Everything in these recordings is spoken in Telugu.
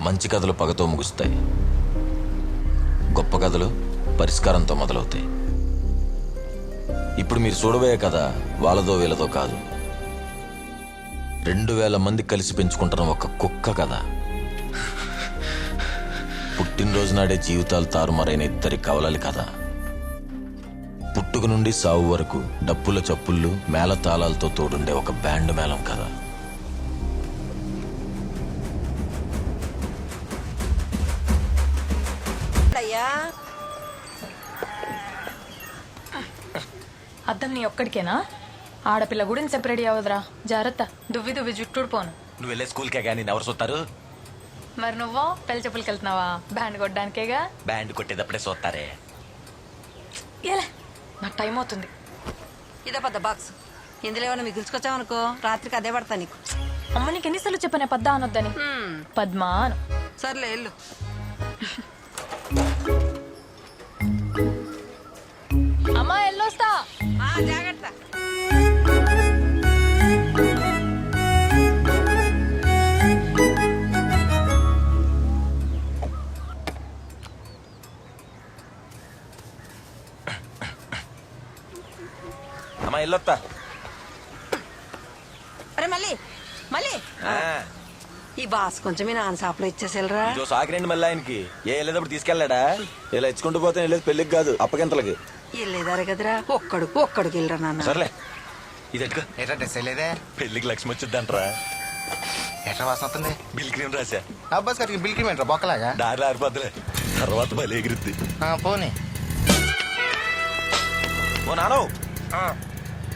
మంచి కథలు పగతో ముగుస్తాయి, గొప్ప కథలు పరిష్కారంతో మొదలవుతాయి. ఇప్పుడు మీరు చూడబోయే కథ వాళ్ళదో వీళ్ళదో కాదు, 2000 మంది కలిసి పెంచుకుంటున్న ఒక కుక్క కథ. పుట్టినరోజు నాడే జీవితాలు తారుమారైన 2 కవలలి కథ. పుట్టుక నుండి సావు వరకు డప్పుల చప్పుళ్ళు మేళ తాళాలతో తోడుండే ఒక బ్యాండ్ మేళం కథ. అద్దం నీ ఒక్కడికేనా? ఆడపిల్ల కూడా సెపరేట్ అవ్వదురా, జాగ్రత్త. దువ్వి దువ్వి జుట్టుడు పోను. నువ్వు వెళ్ళే స్కూల్కే కానీ ఎవరు చూస్తారు? మరి నువ్వు పెళ్లి చెప్పులకి వెళ్తున్నావా? బ్యాండ్ కొట్టడానికేగా. బ్యాండ్ కొట్టేటప్పుడే చూస్తారే. ఏలే, నాకు టైం అవుతుంది. ఇదే పెద్ద బాక్స్, ఇందులో ఏమైనా మిగిల్చుకొచ్చావనుకో రాత్రికి అదే పడతా నీకు. అమ్మ నీకు ఎన్నిసార్లు చెప్పానే పద్దా అనొద్దని? పద్మా అను. సర్లే వెళ్ళు. అమ్మా ఎల్లొస్తా. జాగ్రత్త. అమ్మా వెళ్ళొస్తా. అరే మళ్ళీ మళ్ళీ ఈ బాస్ కొంచెం మీ నాన్న షాప్లో ఇచ్చేసేలరా. సాకిరండి మళ్ళీ ఆయనకి ఏ వెళ్ళేటప్పుడు తీసుకెళ్ళాడా? ఇలా ఇచ్చుకుంటూ పోతే వెళ్ళేది పెళ్లికి కాదు అప్పగింతలకి. వెళ్ళేదారే కదరా, ఒక్కడికి వెళ్ళరా నాన్న. సర్లే ఇది ఎట్టుకో. ఎట్లా డ్రెస్ వేయలేదే? పెళ్లికి లక్ష్మి వచ్చిందంటరా. ఎట్లా వాసన వస్తుంది? Bill cream రాశా. అబ్బాస్ గారికి బిల్ క్రీమ్ ఏంట్రా బొక్కలాగా? దారిలో ఆరిపోద్దులే, తర్వాత మళ్ళీ ఎగిరిద్ది. పోనీ. ఓ నానో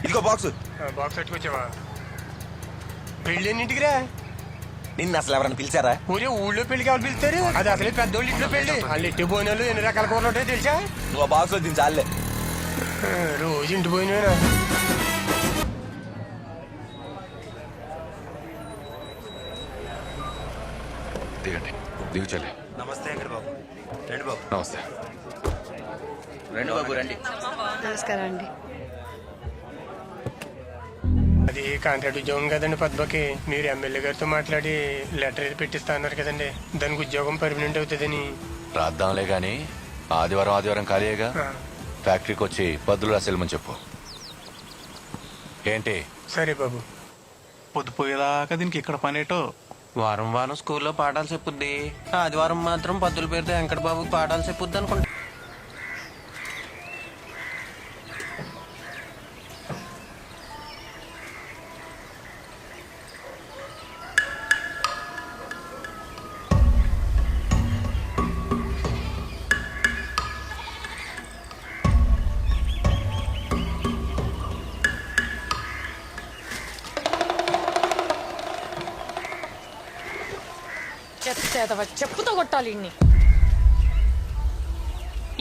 ఇదిగో బాక్స్. బాక్స్ పెట్టుకొచ్చావా? పెళ్ళి ఎన్నింటికిరా? నిన్ను అసలు ఎవరైనా పిలిచారా? ఊరే ఊళ్ళో పెళ్లికి ఎవరు పిలుస్తారు? అది అసలే పెద్దోళ్ళు ఇంట్లో పెళ్లి. వాళ్ళు ఎట్టి పోయినాళ్ళు ఎన్ని రకాల కూరలు ఉంటాయో తెలుసా? నువ్వు ఆ బాక్స్ లో దీని చాలే. రోజు ఇంటి పోయినా. దిగండి, దిగు చెల్లి. నమస్తే అంకర్ బాబు. రండి బాబు. నమస్తే. రండి బాబు రండి. నమస్కారం అండి. అది కాంట్రాక్ట్ ఉద్యోగం కదండి పద్మకి. మీరు ఎమ్మెల్యే గారితో మాట్లాడి లెటర్ ఏది పెట్టిస్తా అన్నారు కదండి, దానికి ఉద్యోగం పర్మనెంట్ అవుతుందని. రాద్దాంలే గాని ఆదివారం ఖాళీగా ఫ్యాక్టరీకి వచ్చి పద్దులు రాసేమని చెప్పు. ఏంటి? సరే బాబు. పొద్దుపోయేదాకా దీనికి ఇక్కడ పనేటో. వారం వారం స్కూల్లో పాఠాలు చెప్పుద్ది, ఆదివారం మాత్రం పద్దుల పేరుతో వెంకట బాబుకి పాఠాలు చెప్పుద్ది అనుకుంటా. చెప్పుతో కొట్టాలి ఇన్ని.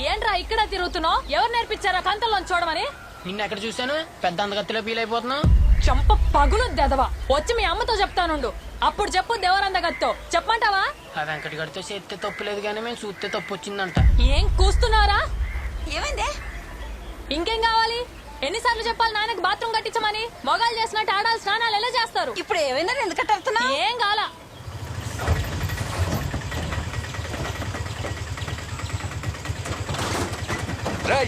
ఏంట్రా ఇక్కడ తిరుగుతున్నావు? ఎవరు నేర్పించారా కంతల్లో చూడమని? నిన్న ఎక్కడ చూశాను? పెద్ద అందగత్తిలో ఫీల్ అయిపోతున్నావు. చంప పగులు దెదవా. వచ్చి మీ అమ్మతో చెప్తానుండు, అప్పుడు చెప్పు దేవరందగత్తో. చెప్పమంటావా? ఆ వెంకటి గడితో చేస్తే తప్పులేదు కానీ మేము చూస్తే తప్పు వచ్చిందంట. ఏం కూస్తున్నారా? ఏమైందే? ఇంకేం కావాలి? ఎన్నిసార్లు చెప్పాలి నాన్నకి బాత్రూమ్ కట్టించమని? మొగాలు చేసినట్టు ఆడాలి స్నానాలు ఎలా చేస్తారు? ఇప్పుడు ఏమైందని ఎందుకంటే వెళ్తున్నా? ఏం కావాలా? రేయ్,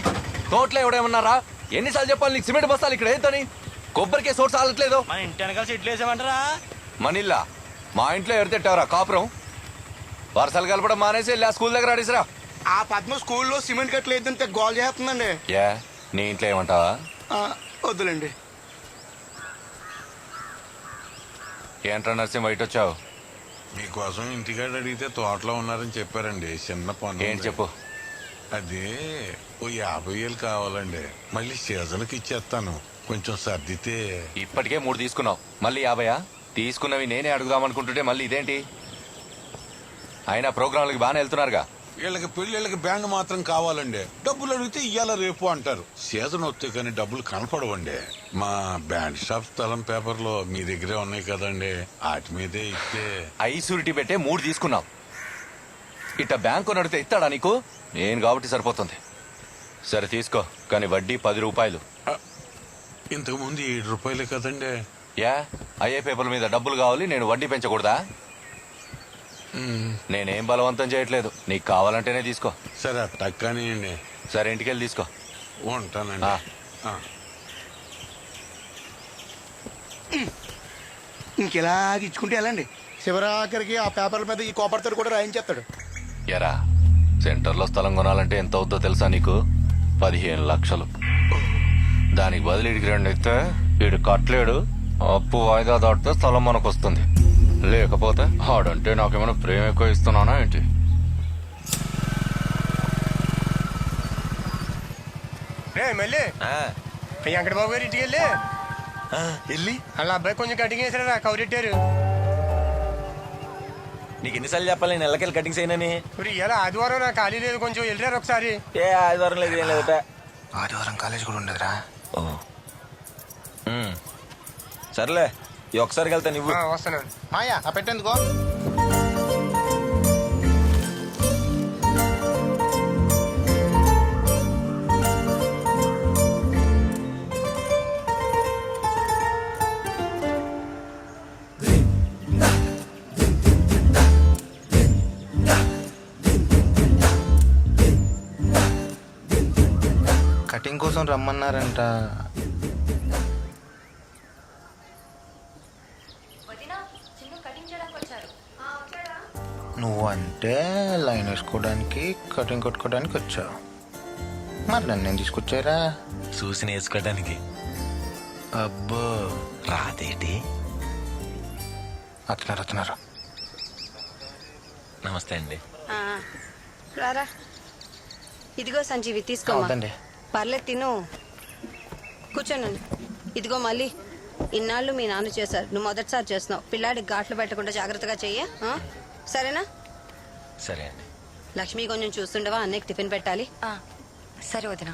తోటలో ఎవడేమన్నారా? ఎన్నిసార్లు చెప్పాలి నీకు? సిమెంట్ బస్తాలు ఇక్కడ ఏంటని? కొబ్బరికే సోర్స్ ఆలట్లేదు. మన ఇంటి వెనకాల చెట్లు వేసామంటారా? మనిల్లా మా ఇంట్లో ఎవరితెట్టావరా కాపురం? వరసలు కలపడం మానేసి వెళ్ళి ఆ స్కూల్ దగ్గర అడిసిరా. ఆ పద్మ స్కూల్లో సిమెంట్ కట్టలేదంటే గోల్ చేస్తుందండి. ఏ నీ ఇంట్లో ఏమంటావా? వద్దులండి. ఏంట్రా నర్సింగ్ బయట వచ్చావు? మీకోసం ఇంటికాడ అడిగితే తోటలో ఉన్నారని చెప్పారండి. చిన్న పని. ఏంటి చెప్పు. అదే ఓ 50,000 కావాలండి. మళ్ళీ సీజన్కి ఇచ్చేస్తాను, కొంచెం సర్దితే. ఇప్పటికే 3 తీసుకున్నావు, మళ్ళీ 50? తీసుకున్నవి నేనే అడుగుదామనుకుంటుంటే మళ్ళీ ఇదేంటి? అయినా ప్రోగ్రాంలకి బాగానే వెళ్తున్నారుగా. వీళ్ళకి పెళ్ళిళ్ళకి బ్యాండ్ మాత్రం కావాలండి. డబ్బులు అడిగితే ఇయ్యాల రేపు అంటారు. సీజన్ వస్తే కానీ డబ్బులు కనపడవండి. మా బ్యాండ్ షాప్ స్థలం పేపర్లో మీ దగ్గరే ఉన్నాయి కదండి, వాటి మీదే ఇస్తే. ఐసూరిటీ పెట్టే 3 తీసుకున్నావు. ఇట్ట బ్యాంకు నడితే ఇస్తాడా నీకు? నేను కాబట్టి సరిపోతుంది. సరే తీసుకో, కానీ వడ్డీ 10 రూపాయలు. ఇంతకు ముందు 7 రూపాయలే కదండి. యా, అయ్యే పేపర్ల మీద డబ్బులు కావాలి, నేను వడ్డీ పెంచకూడదా? నేనేం బలవంతం చేయట్లేదు, నీకు కావాలంటేనే తీసుకో. సరే టక్కనియండి. సరే ఇంటికెళ్ళి తీసుకో. ఉంటానండి. ఆ. ఇంకెలాగ ఇచ్చుకుంటే వెళ్ళండి. శివరాఖరికి ఆ పేపర్ల మీద ఈ కోపర్తో కూడా రాయించేస్తాడు. ఎరా, సెంటర్లో స్థలం కొనాలంటే ఎంత అవుద్దో తెలుసా నీకు? 15 లక్షలు. దానికి బదులు ఇడికి 2 ఇస్తే వీడు కట్టలేడు. అప్పు వాయిదా దాటితే స్థలం మనకు వస్తుంది. లేకపోతే ఆడంటే నాకేమైనా ప్రేమ ఎక్కువ ఇస్తున్నానా ఏంటి? రే మళ్ళీ వెంకటబాబు గారు ఇంటికి వెళ్ళి వెళ్ళి వాళ్ళ అబ్బాయి కొంచెం కటింగ్ వేసారా, కౌరెట్టారు. నీకు ఎన్నిసార్లు చెప్పాలి నేను నెలకెళ్ళి కటింగ్స్ అయినని? ఇప్పుడు ఇలా ఆదివారం నా ఖాళీ లేదు, కొంచెం వెళ్ళారు ఒకసారి. ఏ ఆదివారం లేదు, ఏం లేదట. ఆదివారం కాలేజ్ కూడా ఉండదురా. ఓ సర్లే, ఈ ఒకసారికి వెళ్తా నువ్వు. వస్తున్నాను. మాయా ఆ పెట్టేందుకో. కటింగ్ కోసం రమ్మన్నారంట. నువ్వు అంటే లైన్ వేసుకోవడానికి కటింగ్ కొట్టుకోవడానికి వచ్చావు, మరి నన్ను తీసుకొచ్చారా? చూసి నేర్చుకోవడానికి. అబ్బో రాదేటి? అతనారు. నమస్తే అండి. రారా, ఇదిగో సంజీవి తీసుకోమా. అవునండి. పర్లేదు తిను, కూర్చోనండి. ఇదిగో మళ్ళీ ఇన్నాళ్ళు మీ నాన్న చేశారు, నువ్వు మొదటిసారి చేస్తున్నావు. పిల్లాడికి ఘాట్లు పెట్టకుండా జాగ్రత్తగా చెయ్యి, సరేనా? సరే అండి. లక్ష్మి కొంచెం చూస్తుండవా, అన్నయ్యకి టిఫిన్ పెట్టాలి. సరే వదినా.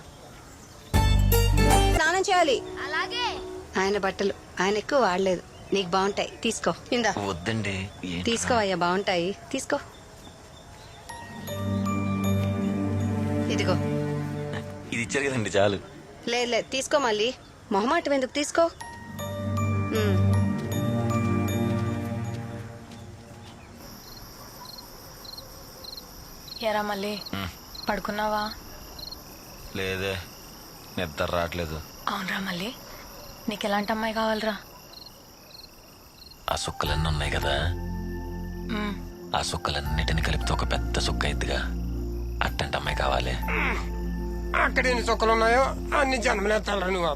స్నానం చేయాలి. అలాగే. ఆయన బట్టలు ఆయన ఎక్కువ వాడలేదు, నీకు బాగుంటాయి, తీసుకో. ఇందా వద్దండి. తీసుకో అయ్యా, బాగుంటాయి, తీసుకో. ఇదిగో. ఇది ఇచ్చారు కదండి, చాలు. లేదు తీసుకో, మళ్ళీ మొహమాటం ఎందుకు, తీసుకో. ఎరా మళ్ళీ పడుకున్నావా? లేదే, నిద్ర రావట్లేదు. అవునరా మళ్ళీ, నీకు ఎలాంటి అమ్మాయి కావాలరా? ఆ సుక్కలన్నీ ఉన్నాయి కదా, ఆ సుక్కలన్నిటిని కలిపితే ఒక పెద్ద సుక్క ఎత్తుగా అట్టంటి అమ్మాయి కావాలి. అక్కడ ఎన్ని చుక్కలు ఉన్నాయో అన్ని జన్మలేస్తాడు నువ్వు.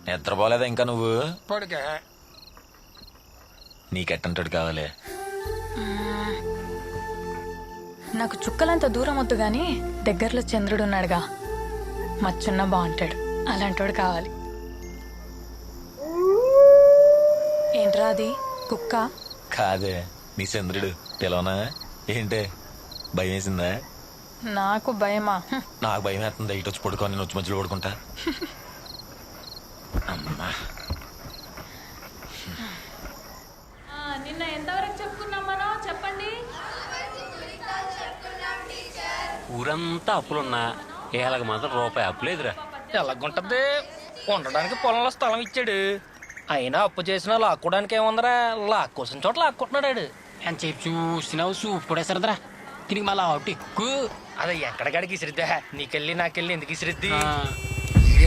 నిద్రపోలేదా ఇంకా నువ్వు? పడుకే. నీకెట్టంటాడు కావాలి? నాకు చుక్కలంత దూరం వద్దు గాని దగ్గరలో చంద్రుడు ఉన్నాడుగా, మచ్చున్న బాగుంటాడు, అలాంటోడు కావాలి. ఏంట్రా అది, కుక్క? కాదే, నీ చంద్రుడు. తెలవనా ఏంటే? భయం వేసిందా? నాకు భయమా? నాకు భయం వేస్తుంది. ఇటు వచ్చి పడుకో, నేను వచ్చి మధ్యలో పడుకుంటా. అమ్మా, నిన్న ఎంతవరకు చెప్పుకున్నాం మనం, చెప్పండి. ఊరంతా అప్పులున్నా ఏళ్ళకి మాత్రం రూపాయి అప్పు లేదురా. ఎలాగుంటది, ఉండడానికి పొలంలో స్థలం ఇచ్చాడు, అయినా అప్పు చేసినా లాక్కోడానికి ఏముందరా, లాక్కోసిన చోట లాక్కుంటున్నాడు. అని చెప్పి చూసినావు, సూపు కూడా సరదరా. దీనికి మళ్ళీ అవుట్ ఎక్కువ. అది ఎక్కడికాడికి ఇసిరిద్దా, నీకెళ్ళి నాకెళ్ళి ఎందుకు ఇసిరిద్ది?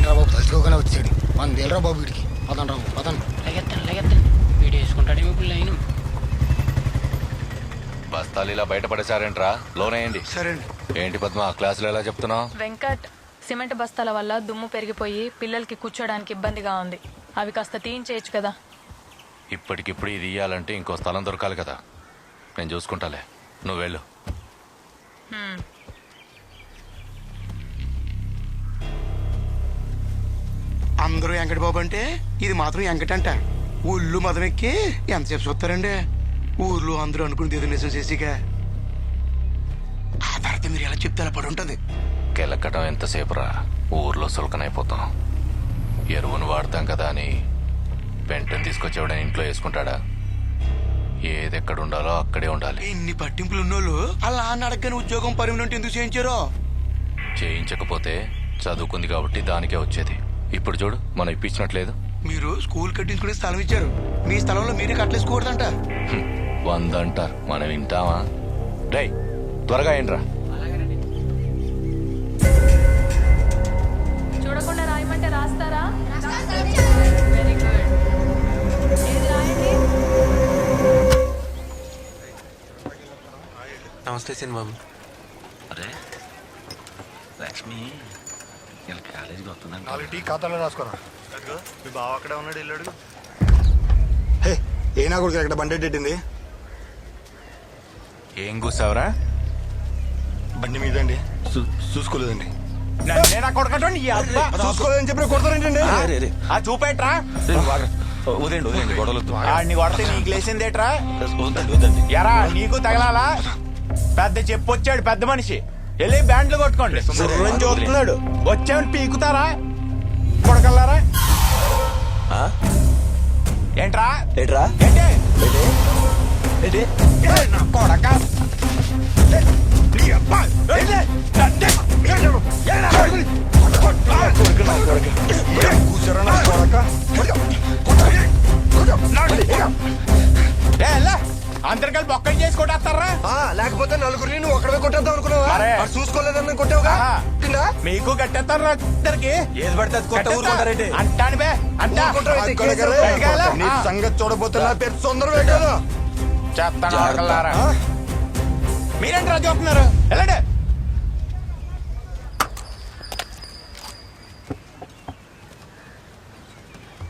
బాబు తలుచుకోగానే వచ్చాడు. మన దేలరా బాబు వీడికి. పదండి రాబు, పదండి. లెగెత్తాను వీడు వేసుకుంటాడేమో ఇప్పుడు లైన్. బస్తాలు ఇలా బయటపడేశారేంట్రా, లోనేయండి. సరే అండి. ఏంటి పద్మ, క్లాసులో ఎలా చెప్తున్నావు? వెంకట్, సిమెంట్ బస్తాల వల్ల దుమ్ము పెరిగిపోయి పిల్లలకి కూర్చోడానికి ఇబ్బందిగా ఉంది, అవి కాస్త తీయించేయచ్చు కదా. ఇప్పటికిప్పుడు ఇది ఇయ్యాలంటే ఇంకో స్థలం దొరకాలి కదా. నేను చూసుకుంటాలే, నువ్వు వెళ్ళు. అందరూ వెంకట బాబు అంటే ఇది మాత్రం వెంకటంట. ఊళ్ళు మదం ఎక్కి ఎంతసేపు చూస్తారండి? ఊర్లో అందరూ అనుకుని ఏదో నిజం చేసిగా ఆ తర్వాత మీరు ఎలా చెప్తే అలా పడి ఉంటుంది. కెలక్కటం ఎంతసేపు రా, ఊర్లో సులకనైపోతాం. ఎరువును వాడతాం కదా అని పెంటను తీసుకొచ్చేవాడని ఇంట్లో వేసుకుంటాడా? ఏది ఎక్కడ ఉండాలో అక్కడే ఉండాలి. ఇన్ని పట్టింపులు ఉన్నోళ్ళు అలా అడగని ఉద్యోగం పర్మనెంట్ ఎందుకు చేయించారో? చేయించకపోతే చదువుకుంది కాబట్టి దానికే వచ్చేది. ఇప్పుడు చూడు, మనం ఇప్పించినట్లేదు. మీరు స్కూల్ కట్టించుకునే స్థలం ఇచ్చారు, మీ స్థలంలో మీరే కట్టలేసుకోకూడదంట. 100 అంటారు, మనం వింటామా? రేయ్ త్వరగా ఏంట్రా. చూడకుండా రాయమంటే రాస్తారా? Very good. ఏది రాయండి? నమస్తే సినిమా. అరే లక్ష్మి ఇలా కాలేజీకి వస్తుందంట. 4 టీ ఖాతాలో రాసుకోరా. మీ బావ అక్కడే ఉన్నాడు, వెళ్ళాడు. హే ఏనా కొడుకు ఎక్కడ బండి ఎట్టింది? ఏం కూసావరా? బండి మీద అండి. చూసుకోలేదండి. చూసుకోలేదని చెప్పి కొడతారేంటండి? చూపేట్రా. వదిలేండి గొడవలు. ఆడిని కొడితే నీకు లేచిందేట్రా? వద్దండి. ఎరా నీకు తగలాలా? పెద్ద చెప్పొచ్చాడు పెద్ద మనిషి, వెళ్ళి బ్యాండ్లు కొట్టుకోండి. చూస్తున్నాడు, వచ్చామని పీకుతారా కొడకల్లారా? ఏంట్రా ఏట్రా ఏంటి కొడక అందరికీ బొక్కలు చేసి కొట్టేస్తారా? లేకపోతే నలుగురిని నువ్వు ఒక్కడే కొట్టేద్దాం అనుకున్నావా? చూసుకోలేదని కొట్టావుగా. మీకు కట్టేస్తారా? ఇద్దరికి ఏది పడితే అది కొట్ట ఊరుకుంటారేంటి? అంటాను బే అంటా నీ సంగతి చూడబోతే నా పేరు తొందర పెట్టాను. చేస్తాను. మీరేంటి చూస్తున్నారు? వెళ్ళండి.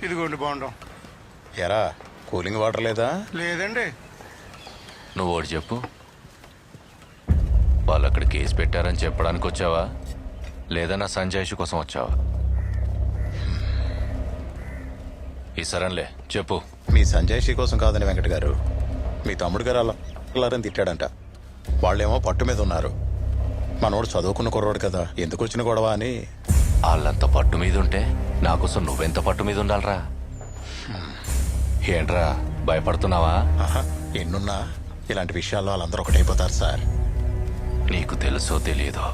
ఇదిగోండి బాగుంటాం. ఎరా కూలింగ్ వాటర్ లేదా? లేదండి. నువ్వు ఒకటి చెప్పు, వాళ్ళు అక్కడ కేసు పెట్టారని చెప్పడానికి వచ్చావా, లేదా నా సంజాయిషి కోసం వచ్చావా? ఈ సరేలే చెప్పు. మీ సంజాయిషి కోసం కాదని వెంకట గారు, మీ తమ్ముడు గారు అల్లారని తిట్టాడంట. వాళ్ళేమో పట్టు మీద ఉన్నారు. మనోడు చదువుకున్న కుర్రోడు కదా, ఎందుకు వచ్చిన గొడవ అని. వాళ్ళంత పట్టు మీద ఉంటే నాకోసం నువ్వెంత పట్టు మీద ఉండాలరా? ఏంట్రా భయపడుతున్నావా? ఎన్నున్నా ఇలాంటి విషయాల్లో వాళ్ళందరూ ఒకటైపోతారు సార్. నీకు తెలుసో తెలియదో,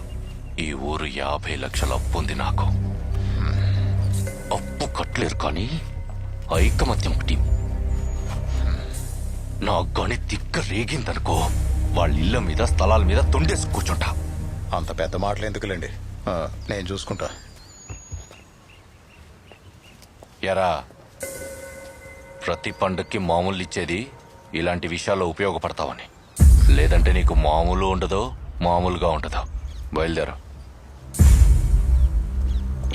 ఈ ఊరు 50 లక్షల అప్పు ఉంది నాకు. అప్పు కట్టలేరు కానీ ఐకమత్యం ఒకటి. నా గని తిక్క రేగిందనుకో, వాళ్ళ ఇళ్ళ మీద స్థలాల మీద తొండేసి కూర్చుంటా. అంత పెద్ద మాటలు ఎందుకులేండి, నేను చూసుకుంటా. ఎరా, ప్రతి పండుగకి మామూలు ఇచ్చేది ఇలాంటి విషయాల్లో ఉపయోగపడతావని, లేదంటే నీకు మామూలు ఉండదో మామూలుగా ఉండదో. బయలుదేరు.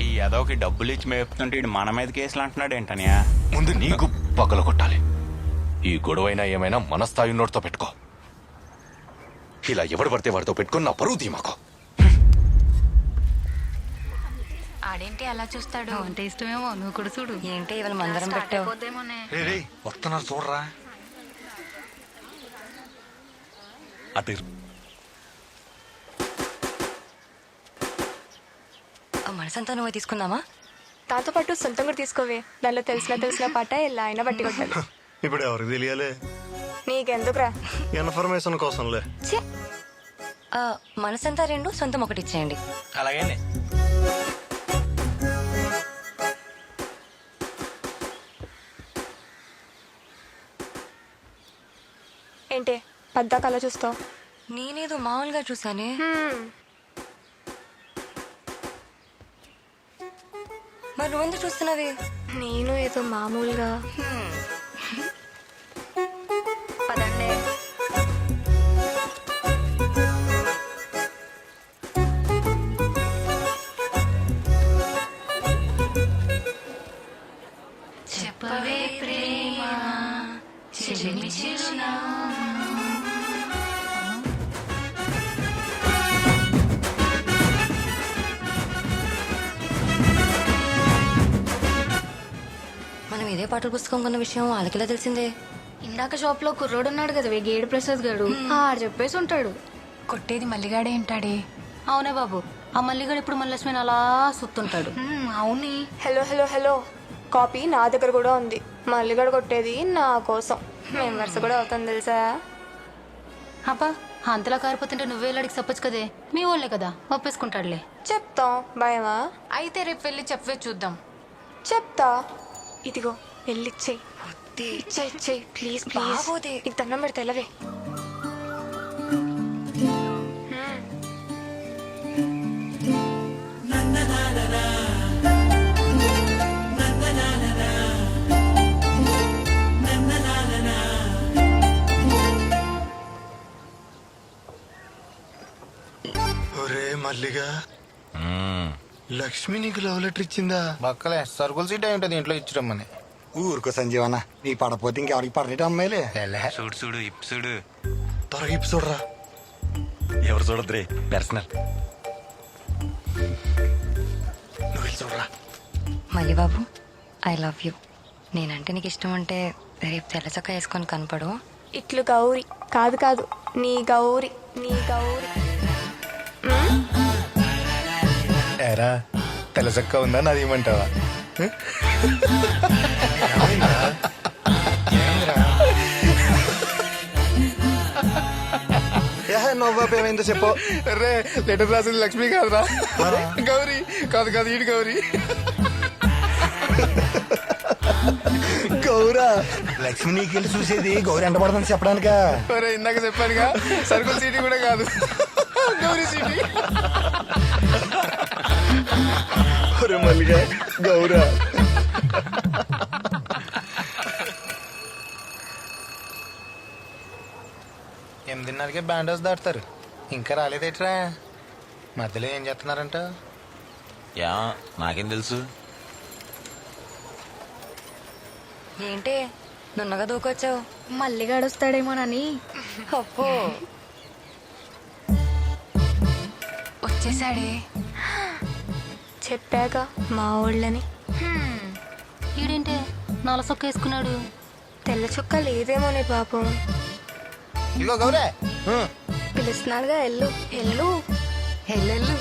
ఈ ఎదోకి డబ్బులు ఇచ్చి మేపుతుంటే మన మీద కేసులు అంటున్నాడు ఏంటనియా? ముందు నీకు పగల కొట్టాలి. ఈ గొడవైనా ఏమైనా మన స్థాయి నోటితో పెట్టుకో. ఇలా ఎవడు పడితే వాడితో పెట్టుకుని నా పరువు తీమాకో. ఆడేంటి అలా చూస్తాడు? అంటే ఇష్టమేమో, నువ్వు కూడా చూడు. ఏంటి ఇవాళ మందరం పెట్టావు? వస్తున్నారు చూడరా. అటు మనసంతా నువ్వు తీసుకుందామా? దాంతో పాటు సొంతం కూడా తీసుకోవే. దానిలో తెలిసిన పాట ఎలా అయినా బట్టి కొట్టాలి. ఇప్పుడు ఎవరికి తెలియాలి? నీకెందుకురా? ఇన్ఫర్మేషన్ కోసంలే. మనసంతా 2, సొంతం 1 ఇచ్చేయండి. అలాగే ఏంటే పద్దాక అలా చూస్తావు? నేనేదో మామూలుగా చూసానే. మరి నువ్వెందుకు చూస్తున్నావే? నేను ఏదో మామూలుగా. పదండి. చెప్పవే ప్రేమ చెలిమి చిరునా. మనం ఇదే పాటల పుస్తకం కొన్న విషయం వాళ్ళకిలా తెలిసిందే. ఇందాక షాప్ లో కుర్రోడు ఉన్నాడు కదా, గేడు ప్రసాద్ గారు, ఆడు చెప్పేసి ఉంటాడు. కొట్టేది మల్లిగాడే ఏంటాడే? అవునే బాబు, ఆ మల్లిగాడు ఇప్పుడు మల్లక్ష్మిని అలా సుత్తుంటాడు. అవుని. హలో హలో హలో, కాపీ నా దగ్గర కూడా ఉంది. మల్లిగడ కొట్టేది నా కోసం. మేము వరుస కూడా అవుతాం తెలుసా? అబ్బా, అంతలా కారిపోతుంటే నువ్వే అడిగి చెప్పొచ్చు కదే. మీ వాళ్ళే కదా, ఒప్పేసుకుంటాడులే. చెప్తాం, భయమా? అయితే రేపు వెళ్ళి చెప్పవే చూద్దాం. చెప్తా. ఇదిగో వెళ్ళిచ్చేయి. ఇచ్చేయి ప్లీజ్ ప్లీజ్. నీకు దండం పెడితే వెళ్ళవే. ఒరే మల్లిగా, లక్ష్మి నీకు లవ్ లెటర్ ఇచ్చిందా? బక్కలే సరుకుల సీట్ అయి ఉంటుంది ఇంట్లో ఇచ్చిరమ్మని. ఊరుకో సంజీవన్న, నీ పడపోతే ఇంకెవరికి పడలేట అమ్మాయిలే. చూడు చూడు ఇప్పు చూడు. త్వరగా ఇప్పు చూడరా. ఎవరు చూడద్రే పర్సనల్. నువ్వు వెళ్ళి చూడరా. మళ్ళీ బాబు, ఐ లవ్ యూ. నేనంటే నీకు ఇష్టం అంటే రేపు తెల్లచక్క వేసుకొని కనపడు. ఇట్లు గౌరీ కాదు కాదు, నీ గౌరీ నీ గౌరీ. ఏరా తెలసక్క ఉందా నాది ఇవ్వమంటావా? నవ్వాపు ఏమైందో చెప్పు. రే లెటర్ రాసింది లక్ష్మి కాదురా, గౌరీ. కాదు కాదు ఈడు గౌరీ. గౌరా, లక్ష్మి నీకు వెళ్ళి చూసేది గౌరీ ఎంట పడుతుంది చెప్పడానిక. ఇందాక చెప్పానుగా, సరుకుల సీటీ కూడా కాదు, గౌరీ సీటీ. మల్లిగా గౌరా, 8:30కే బ్యాండ్ హౌస్ దాటుతారు, ఇంకా రాలేదేట్రా? మధ్యలో ఏం చేస్తున్నారంట? యా నాకేం తెలుసు. ఏంటి నున్నగా దూకొచ్చావు? మళ్ళీ గడుస్తాడేమోనని. అప్పో వచ్చేసాడే. చెప్పాక మా ఊళ్ళని. ఈడేంటే నలసొక్క వేసుకున్నాడు. తెల్ల చుక్క లేదేమోనే పాపం. ఇదిగో గౌరే, పిలుస్తున్నాడుగా, ఎల్లు ఎల్లు ఎల్లెల్లు.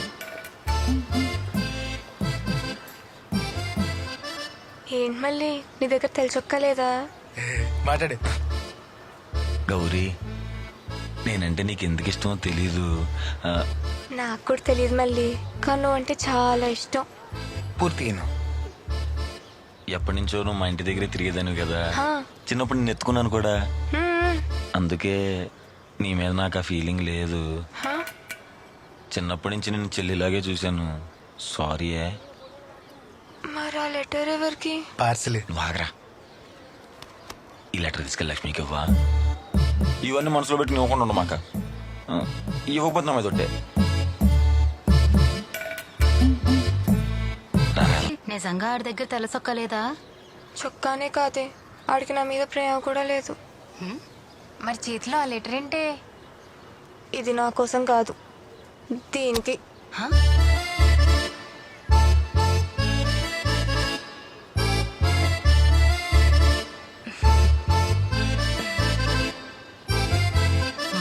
ఏంటి మళ్ళీ నీ దగ్గర తెల్ల చుక్క లేదా? మాట్లాడు. గౌరీ, నేనంటే నీకు ఎందుకు ఇష్టమో తెలీదు. నాకు కూడా తెలియదు మళ్ళీ, కానీ నువ్వు అంటే చాలా ఇష్టం. పూర్తిగా ఎప్పటి నుంచో నువ్వు మా ఇంటి దగ్గరే తిరిగేదాను కదా. హా. చిన్నప్పుడు నేను ఎత్తుకున్నాను కూడా, హ్మ్. అందుకే నీ మీద నాకు ఆ ఫీలింగ్ లేదు. హా? చిన్నప్పటి నుంచి నేను చెల్లిలాగే చూశాను. సారీ. మరి ఆ లెటర్ ఎవరికి? పార్సల్. నువ్వు ఆగరా. ఈ లెటర్ తీసుకెళ్ళి లక్ష్మికి ఇవ్వా. ఇవన్నీ మనసులో పెట్టి ఇవ్వకుండా ఉండు మాక. ఇవ్వకపోతే నా మీద తొట్టే. నిజంగా ఆడి దగ్గర తెల్లసొక్క లేదా? చొక్కానే కాదే, ఆడికి నా మీద ప్రేమ కూడా లేదు. మరి చేతిలో ఆ లెటర్ ఏంటే? ఇది నా కోసం కాదు, దీనికి.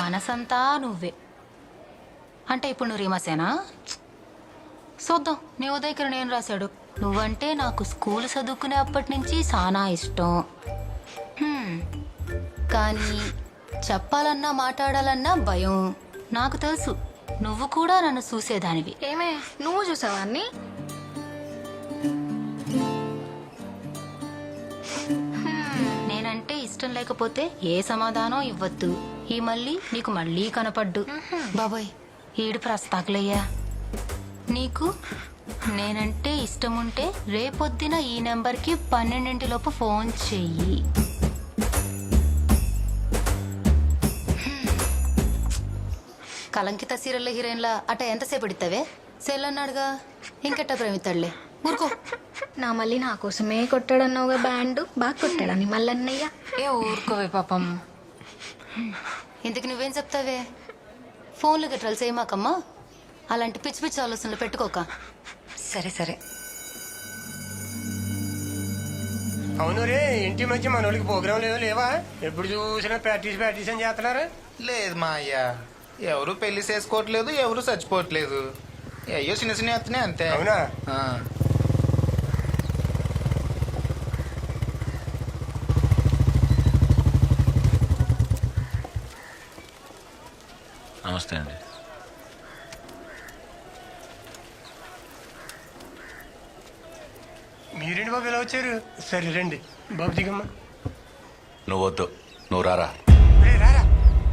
మనసంతా నువ్వే అంటే ఇప్పుడు నువ్వు రీమాసేనా? చూద్దాం, నీ ఉదయకరణ ఏం రాశాడు. నువ్వంటే నాకు స్కూల్ చదువుకునే అప్పటి నుంచి చాలా ఇష్టం. కానీ చెప్పాలన్నా మాట్లాడాలన్నా భయం. నాకు తెలుసు నువ్వు కూడా నన్ను చూసేదానివి. ఏమే నువ్వు చూసావా అన్ని? నేనంటే ఇష్టం లేకపోతే ఏ సమాధానం ఇవ్వద్దు. ఈ మళ్ళీ నీకు మళ్ళీ కనపడ్డు. బాబోయ్ ఈడు ప్రస్తాకులయ్యా. నీకు నేనంటే ఇష్టం ఉంటే రేపొద్దున ఈ నెంబర్కి 12 ఫోన్ చెయ్యి. కలంకిత సీరియల్ హీరోయిన్లా అట ఎంతసేపు ఎడితావే? సెల్ అన్నాడుగా, ఇంకెట్ట ప్రేమితాడులే. ఊరుకో. నా మళ్ళీ నా కోసమే కొట్టాడన్నావుగా బ్యాండ్, బాగా కొట్టాడని మళ్ళన్నయ్య. ఏ ఊరుకోవే పాపం. ఇంతకు నువ్వేం చెప్తావే? ఫోన్లు గట్రాలు చేయమాకమ్మా. అలాంటి పిచ్చి పిచ్చి ఆలోచనలు పెట్టుకోక. సరే సరే. అవును రే, ఇంటి మధ్య మనోళ్ళకి ప్రోగ్రాం లేవా? ఎప్పుడు చూసినా ప్రాక్టీస్ అని చేస్తున్నారు. లేదు మా అయ్యా, ఎవరు పెళ్లి చేసుకోవట్లేదు, ఎవరు చచ్చిపోవట్లేదు. అయ్యో చిన్న చిన్న ఎత్తున్నాయి అంతే. అవునా? నమస్తే అండి. మీరేంటి బాబు ఇలా వచ్చారు? సరే రండి బాబు, దిగమ్మా. నువ్వు వద్దు, నువ్వు రారా. రారా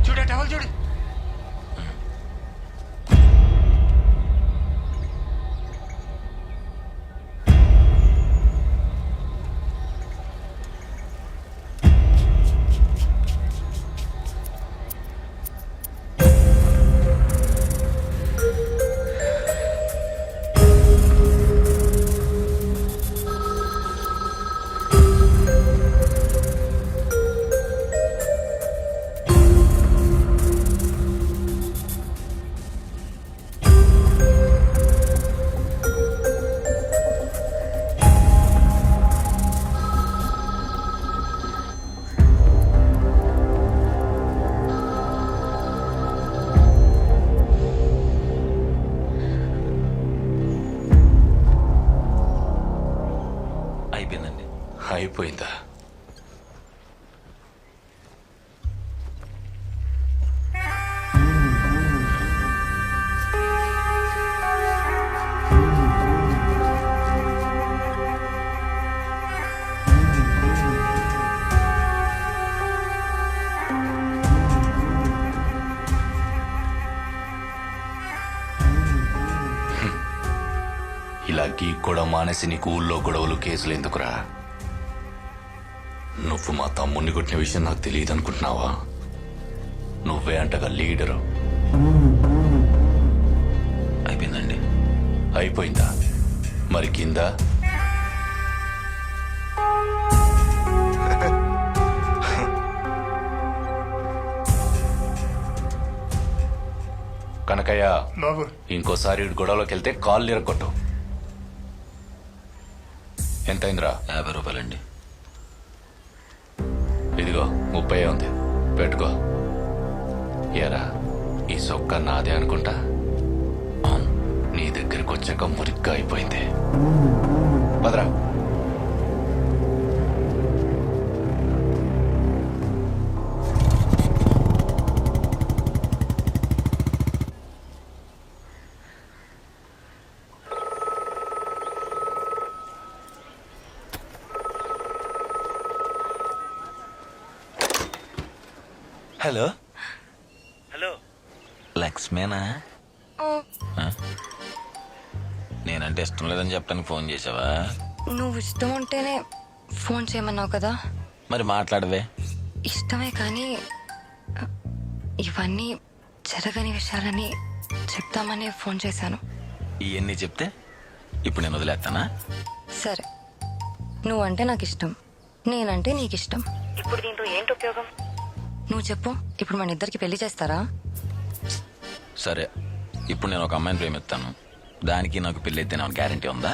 చూడు టవల్ చూడు. అయిపోయిందండి. అయిపోయిందా? ఇలా గీక్ కూడా మానేసి నీకు ఊళ్ళో గొడవలు కేసులు ఎందుకురా? నువ్వు మా తమ్ముడిని కొట్టిన విషయం నాకు తెలియదు అనుకుంటున్నావా? నువ్వే అంటగా లీడరు. అయిపోయిందండి. అయిపోయిందా? మరి కింద కనకయ్య బాబు, ఇంకోసారి ఈడు గొడవలోకి వెళ్తే కాళ్ళు ఇరగొట్టు. ఎంతైందిరా? 50 రూపాయలండి. ఇదిగో 30 ఉంది, పెట్టుకో. ఎరా ఈ సొక్క నాదే అనుకుంటా. అవును, నీ దగ్గరికి వచ్చాక మురిగ్గా అయిపోయింది. పదరా. హలో హలో, లక్ష్మేనా? నేనంటే ఇష్టం లేదని చెప్పడానికి ఫోన్ చేసావా? నువ్వు ఇష్టం ఉంటేనే ఫోన్ చేయమన్నావు కదా. మరి మాట్లాడవే. ఇష్టమే కానీ ఇవన్నీ జరగని విషయాలని చెప్తామని ఫోన్ చేశాను. ఇవన్నీ చెప్తే ఇప్పుడు నేను వదిలేస్తానా? సరే, నువ్వంటే నాకు ఇష్టం, నేనంటే నీకు ఇష్టం. ఇప్పుడు దీంతో ఏంటి ఉపయోగం? నువ్వు చెప్పు, ఇప్పుడు మన ఇద్దరికి పెళ్లి చేస్తారా? సరే, ఇప్పుడు నేను ఒక అమ్మాయిని ప్రేమిస్తాను, దానికి నాకు పెళ్లి అయితే నాకు గ్యారంటీ ఉందా?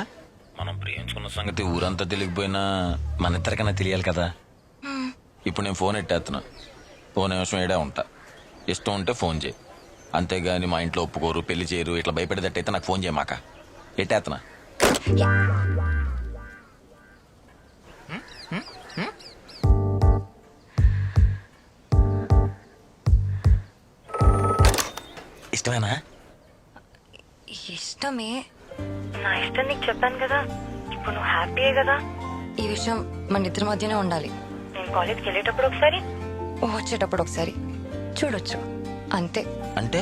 మనం ప్రేమించుకున్న సంగతి ఊరంతా తెలియకపోయినా మన ఇద్దరికన్నా తెలియాలి కదా. ఇప్పుడు నేను ఫోన్ ఎట్టేస్తున్నా, ఓ నిమిషం ఏడే ఉంటా. ఇష్టం ఉంటే ఫోన్ చేయి, అంతేగాని మా ఇంట్లో ఒప్పుకోరు, పెళ్లి చేయరు, ఇట్లా భయపడేటట్టయితే నాకు ఫోన్ చేయమాక. ఎట్టేస్తున్నా. ఇష్టమేనా? ఇష్టమే. నా ఇష్టం నీకు చెప్పాను కదా, ఇప్పుడు నువ్వు హ్యాపీయే కదా. ఈ విషయం మన ఇద్దరి మధ్యనే ఉండాలి. నేను కాలేజ్కి వెళ్ళేటప్పుడు ఒకసారి, వచ్చేటప్పుడు ఒకసారి చూడొచ్చు, అంతే. అంటే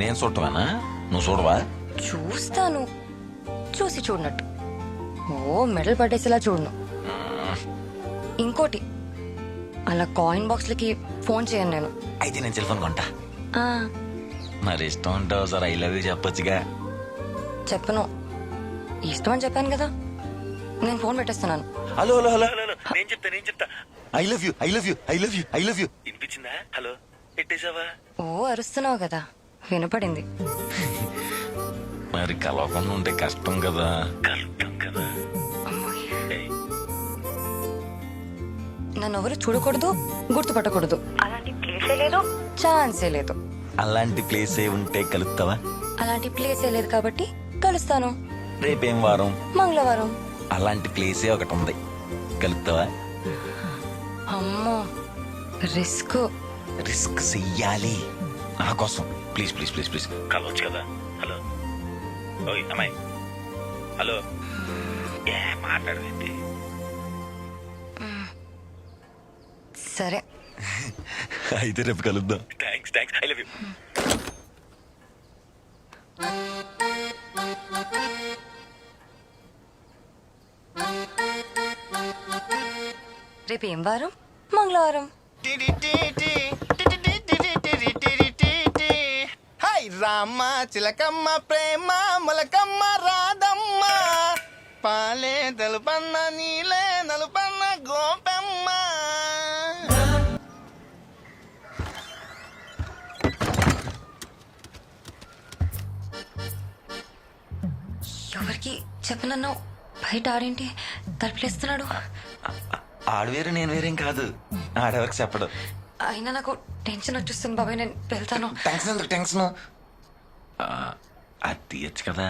నేను చూడటమేనా? నువ్వు చూడవా? చూస్తాను, చూసి చూడనట్టు. ఓ మెడల్ పట్టేసేలా చూడను. ఇంకోటి, అలా కాయిన్ బాక్స్లకి ఫోన్ చేయను నేను. అయితే నేను సెల్ ఫోన్ కొంటా. ఆ, మరి ఇష్టం ఉంటే ఒకసారి ఐ లవ్ యూ చెప్పొచ్చుగా. చెప్పను. ఇష్టం అని చెప్పాను కదా, నేను ఫోన్ పెట్టేస్తున్నాను. హలో హలో హలో హలో, నేను చెప్తా I love you I love you I love you I love you. వినిపించిందా? హలో పెట్టేశావా? ఓ అరుస్తున్నావు కదా, వినపడింది. మరి కలవకుండా ఉంటే కష్టం కదా. కష్టం కదా. నన్ను ఎవరు చూడకూడదు, గుర్తుపట్టకూడదు, అలాంటి ప్లేసే లేదు, ఛాన్సే లేదు. అలాంటి ప్లేసే ఉంటే కలుస్తావా? అలాంటి ప్లేసే లేదు కాబట్టి కలుస్తాను. రేపేం వారం? మంగళవారం. అలాంటి ప్లేసే ఒకటి ఉంది, కలుస్తావా? అమ్మో, రిస్క్. రిస్క్ చెయ్యాలి నా కోసం. ప్లీజ్ ప్లీజ్ ప్లీజ్ ప్లీజ్ కలవచ్చు కదా. హలో ఓయ్ అమ్మాయి, హలో. మాట్లాడవేంటి? సరే. అయితే రేపు కలుద్దాం. Thanks I love you. రేపు ఏం వారం? మంగళవారం. హాయ్ రామ్మ చిలకమ్మ ప్రేమ మొలకమ్మ రాధమ్మ పాలే తెలుపన్న నీలే నలుపన్న గోపెమ్మ. ఎవరికి చెప్పనన్నావు? బయట ఆడేంటి తలుపులేస్తున్నాడు? ఆడు వేరే నేను వేరేం కాదు. ఆడెవరికి చెప్పడు. అయినా నాకు టెన్షన్ వచ్చేస్తుంది బాబాయ్, నేను వెళ్తాను. టెన్షన్ అది తీయచ్చు కదా.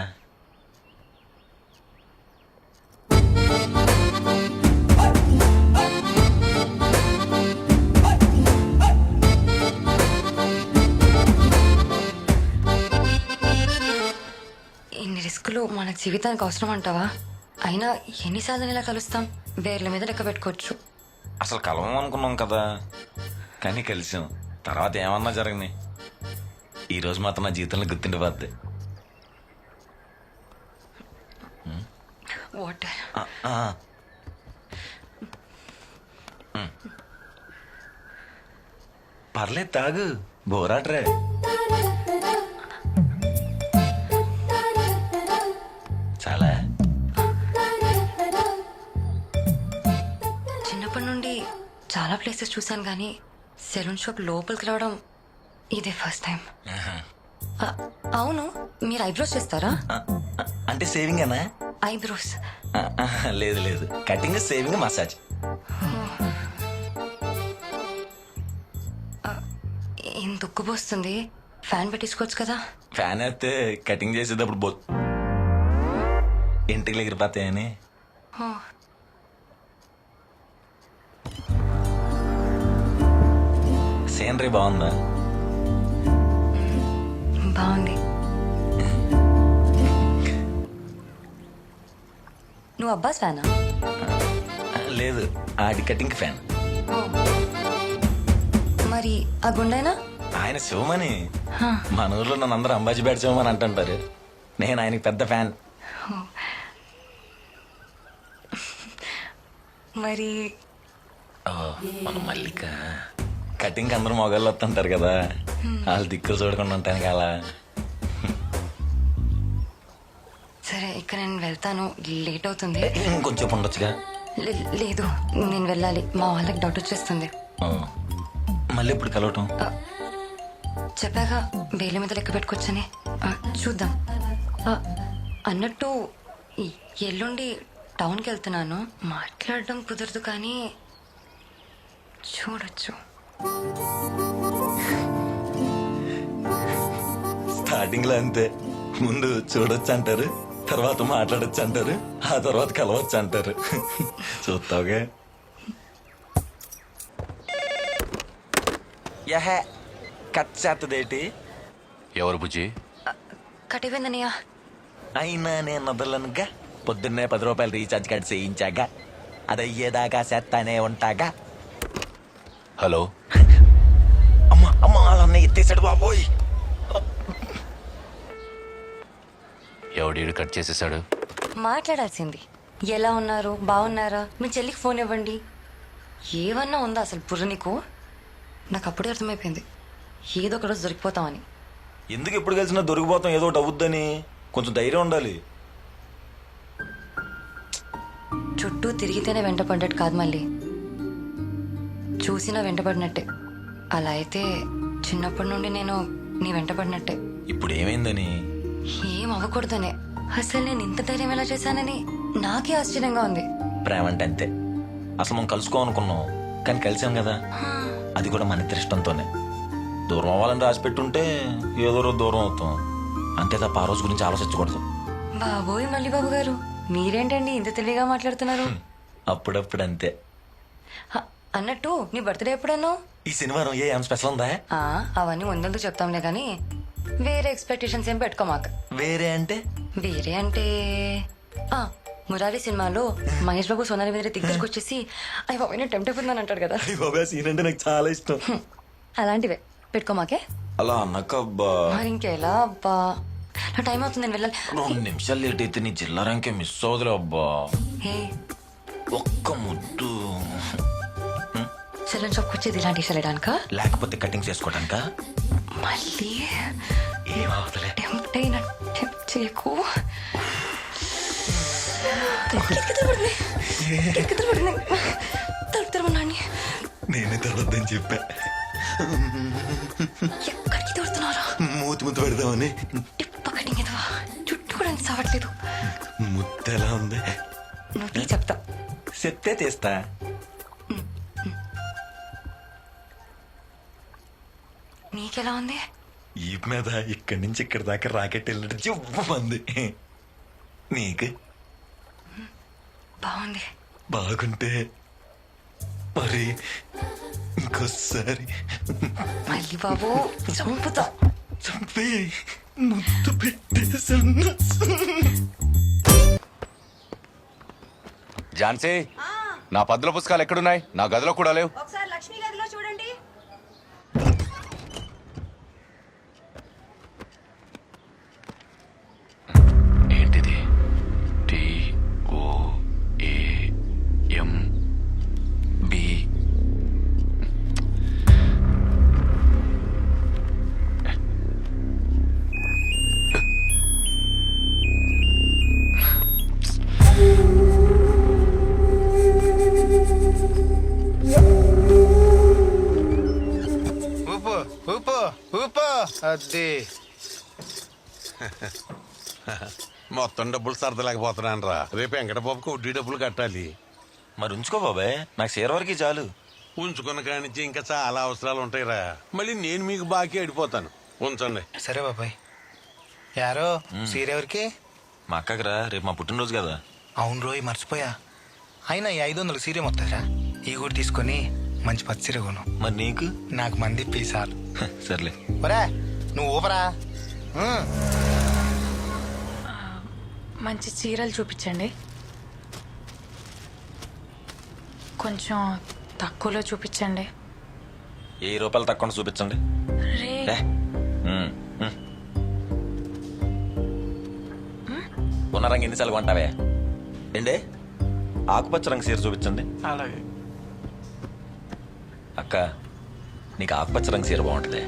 ఇన్ని రిస్కులు మన జీవితానికి అవసరం అంటావా? అయినా ఎన్నిసార్లు ఇలా కలుస్తాం? వేర్ల మీద లెక్క పెట్టుకోవచ్చు. అసలు కలవం అనుకున్నాం కదా, కానీ కలిసాం. తర్వాత ఏమన్నా జరగని ఈ రోజు మాత్రం నా జీవితంలో గుర్తుండిపోద్ది. వాటర్. పర్లేదు తాగు, బోరాట్రే. చాలా చిన్నప్పటి నుండి చాలా ప్లేసెస్ చూశాను కానీ సెలూన్ షాప్ లోపలికి రావడం ఇదే ఫస్ట్ టైం. అవును, మీరు ఐబ్రోస్ చేస్తారా? అంటే సేవింగ్ అనా? ఐబ్రోస్ లేదు, కటింగ్, సేవింగ్, మసాజ్. ఏం దుక్కుపోస్తుంది? ఫ్యాన్ పెట్టించుకోవచ్చు కదా. ఫ్యాన్ అయితే కటింగ్ చేసేటప్పుడు ఇంటికి ఎగిరిపోతాయని. సీనరీ బాగుందా? బాగుంది. నువ్వు అబ్బాస్ ఫ్యానా? లేదు, ఆడి కటింగ్ ఫ్యాన్. మరి ఆ గుండైనా? ఆయన శివమని. మన ఊర్లో నన్ను అందరూ అంబాజీ బ్యాట్ శివమని అంటుంటారు. నేను ఆయనకి పెద్ద ఫ్యాన్. మరి మన మల్లిక కటింగ్ అందరూ మొగాళ్ళు వస్తుంటారు కదా, వాళ్ళు దిక్కులు చూడకుండా ఉంటాను అలా. సరే, ఇక్కడ నేను వెళ్తాను, లేట్ అవుతుంది. ఇంకొంచెం ఉండొచ్చుగా. లేదు, నేను వెళ్ళాలి, మా వాళ్ళకి డౌట్ వచ్చేస్తుంది. మళ్ళీ ఇప్పుడు కలవటం? చెప్పాక వేల మీద లెక్క పెట్టుకోవచ్చని. చూద్దాం. అన్నట్టు ఎల్లుండి టౌన్కి వెళ్తున్నాను. మాట్లాడడం కుదరదు కానీ చూడొచ్చు. స్టార్టింగ్ లో అంతే, ముందు చూడొచ్చు అంటారు, తర్వాత మాట్లాడొచ్చు అంటారు, ఆ తర్వాత కలవచ్చు అంటారు. చూస్తావుగా. యహే కట్ చేస్తదేటి? ఎవరు బుజ్జి? కటిపోయిందనియా. అయినా నేను వదలనుగా. పొద్దున్నే 10 రూపాయలు రీఛార్జ్ కార్డ్ చేయించాగా, అది అయ్యేదాకా చేస్తానే ఉంటాగా. హలో. అమ్మ వాళ్ళన్న ఎత్తేసాడు బాబోయ్. ఎవడీడు కట్ చేసేసాడు? మాట్లాడాల్సింది. ఎలా ఉన్నారు, బాగున్నారా, మీ చెల్లికి ఫోన్ ఇవ్వండి, ఏమన్నా ఉందా అసలు బుర్ర నీకు? నాకు అప్పుడే అర్థమైపోయింది ఏదో ఒక రోజు దొరికిపోతామని. ఎందుకు ఎప్పుడు కలిసినా దొరికిపోతాం, ఏదో ఒకటి అవుద్దని. కొంచెం ధైర్యం ఉండాలి. చుట్టూ తిరిగితేనే వెంటపడ్డట్టు కాదు, మళ్ళీ చూసినా వెంటపడినట్టే. అలా అయితే చిన్నప్పటి నుండి నేను నీ వెంటపడినట్టే. ఇప్పుడు ఏమైందని? ఏం అవ్వకూడదనే. అసలు నేను ఇంత ధైర్యం ఎలా చేశానని నాకే ఆశ్చర్యంగా ఉంది. ప్రేమ అంటే అంతే. అసలు మనం కలుసుకోవాలనుకున్నాం కానీ కలిసాం కదా, అది కూడా మన ఇద్దరి ఇష్టంతోనే. దూరం అవ్వాలని రాసి పెట్టుంటే ఏదో రోజు దూరం అవుతాం అంతే తప్ప ఆ రోజు గురించి ఆలోచించకూడదు. బాబోయ్ మళ్ళీ బాబు గారు, మీరేంటండి ఇంత తెలివిగా మాట్లాడుతున్నారు? అప్పుడప్పుడు అంతే. అన్నట్టు నీ బర్త్డే ఎప్పుడన్నా? ఈ శనివారం. ఏం స్పెషల్ ఉందా? అవన్నీ ముందందుకు చెప్తాంలే కానీ వేరే ఎక్స్పెక్టేషన్స్ ఏం పెట్టుకోమాక. వేరే అంటే? వేరే అంటే మురారి సినిమాలో మహేష్ బాబు సోనాలి మీద దగ్గరకు వచ్చేసి అయ్యి బాబు నేను టెంప్ట్ అయిపోతుందని అంటాడు కదా. బాబా సీన్ అంటే నాకు చాలా ఇష్టం. అలాంటివే పెట్టుకోమాకే. అలా అన్నకబ్బా. మరి ఇంకెలా అబ్బా, నా టైం అవుతుంది, నేను వెళ్ళాలి. 2 నిమిషాలు లేట్ అయితే నీ జిల్లా ర్యాంకే మిస్ అవుదులే అబ్బా. హే ఒక్క ముద్దు. సెలూన్ షాప్కి వచ్చేది ఇలాంటి వేయడానిక, లేకపోతే కటింగ్స్ చేసుకోవడానిక? మళ్ళీ ఏమవుతులే. టెంప్ట్ అయినా టెంప్ట్ చేయకు. తలుపుతారమన్నాన్ని నేనే తర్వాతని చెప్పా. ఎక్కడికి తోడుతున్నారా? మూతి ముద్దు పెడదామని. టిప్ప కటింగ్ ఏదో చుట్టూ కూడా సావట్లేదు. ముద్దు ఎలా ఉంది? నువ్వు చెప్తా. చెప్తే తీస్తా. నీకెలా ఉంది? ఈ మీద ఇక్కడి నుంచి ఇక్కడి దాకా రాకెట్ వెళ్ళినట్టు చివ్వమంది. నీకు బాగుంది. బాగుంటే మరి ఇంకోసారి మళ్ళీ బాబు చంపుతా. చంపే ముద్దు పెట్టేసన్నా. ఝాన్సీ, నా పద్దుల పుస్తకాలు ఎక్కడున్నాయి? నా గదిలో కూడా లేవు. ఒకసారి లక్ష్మి గదిలో చూడండి. ఏంటిది? TOAMB. ఊపు ఊపు ఊపు. అది మొత్తం డబ్బులు సర్దలేకపోతున్నాను రా. రేపు వెంకటబాబుకి వడ్డీ డబ్బులు కట్టాలి. మరి ఉంచుకో బాబాయ్, నాకు షేర్ వరకు చాలు. ఉంచుకున్న కానించి ఇంకా చాలా అవసరాలు ఉంటాయిరా. మళ్ళీ నేను మీకు బాకీ అడిపోతాను. ఉంచండి. సరే బాబాయ్. యారో సీర ఎవరికి? మా అక్కకి రా, రేపు మా పుట్టినరోజు కదా. అవును రోయ్, మర్చిపోయా. అయినా ఈ 500 సీరే మొత్తారా? ఈ కూడా తీసుకొని మంచి పచ్చి సీర కొను. మరి నీకు? నాకు మంది పీసాలు. సర్లే. ఒరే నువ్వు ఊపరా. మంచి చీరలు చూపించండి. కొంచెం తక్కువలో చూపించండి. 1000 రూపాయలు తక్కువ చూపించండి. రే ఉన్న రంగు ఎన్నిసార్లు కొంటావే? ఏండే ఆకుపచ్చ రంగు చీర చూపించండి. అలాగే. అక్క, నీకు ఆకుపచ్చ రంగు చీర బాగుంటుంది.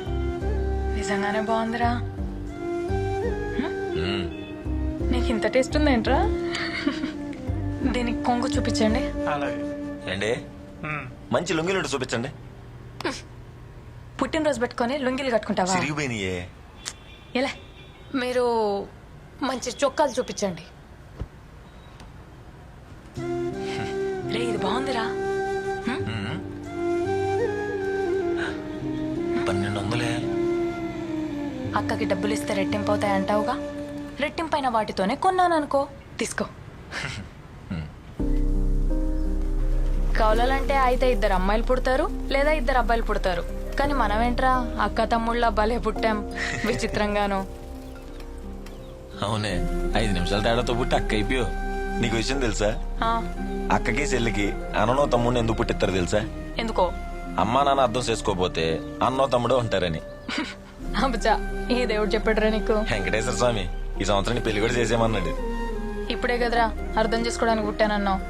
నిజంగానే బాగుందిరా. నీకు ఇంత టేస్ట్ ఉందేంట్రా? దీనికి కొంగు చూపించండి. అలాగే. ఏండే మంచి లుంగిలుండి చూపించండి. పుట్టినరోజు పెట్టుకొని లుంగిలు కట్టుకుంటావా? సిరిగిపోయినాయే. ఎలా? మీరు మంచి చొక్కాలు చూపించండి. రే ఇది బాగుందిరా. 1200. అక్కకి డబ్బులు ఇస్తే రెట్టింపు అవుతాయి అంటావుగా, రెట్టింపైన వాటితోనే కొన్నాను అనుకో, తీసుకో. కౌలలంటే అయితే 2 అమ్మాయిలు పుడతారు లేదా 2 అబ్బాయిలు పుడతారు. కానీ మనమేంట్రా అక్క తమ్ముళ్ళ భలే పుట్టాం విచిత్రంగాను. అవునే, 5 నిమిషాల తేడాతో పుట్టి అక్క అయిపోయావు. నీకు విషయం తెలుసా? అక్కకి చెల్లికి అన్ననో తమ్ముడిని ఎందుకు పుట్టిస్తారు తెలుసా? ఎందుకో? అమ్మా నాన్న అర్థం చేసుకోపోతే అన్నో తమ్ముడో ఉంటారని. అబ్బా, ఏ దేవుడు చెప్పాడురా నీకు? వెంకటేశ్వర స్వామి ఈ సంవత్సరం పెళ్లి కూడా చేసేయమన్నాడు. ఇప్పుడే కదరా అర్థం చేసుకోవడానికి పుట్టానన్నావు,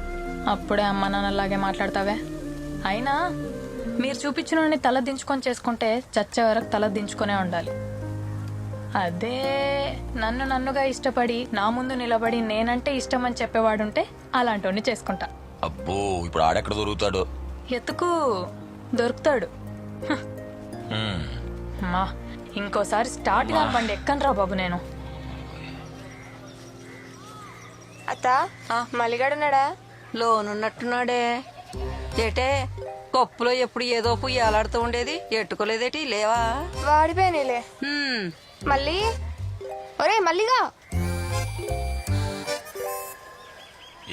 అప్పుడే అమ్మ నాన్నలాగే మాట్లాడతావే. అయినా మీరు చూపించిన తల దించుకొని చేసుకుంటే చచ్చే వరకు తల దించుకునే ఉండాలి. అదే నన్నుగా ఇష్టపడి నా ముందు నిలబడి నేనంటే ఇష్టం అని చెప్పేవాడుంటే అలాంటి చేసుకుంటా. అబ్బో, ఇప్పుడు ఆడెక్కడ దొరుకుతాడు? ఎత్తుకు దొరుకుతాడు. మా ఇంకోసారి స్టార్ట్ కాని బండి ఎక్కనరా బాబు నేను. అత్త మల్లిగాడున్నాడా? లోనున్నట్టున్నాడే. ఏటే కప్పులో ఎప్పుడు ఏదో పుయ్యి ఏలాడుతూ ఉండేది, ఎట్టుకోలేదేటి? లేవా? వాడిపోయినాయిలే. మళ్ళీ ఒరే మల్లిగా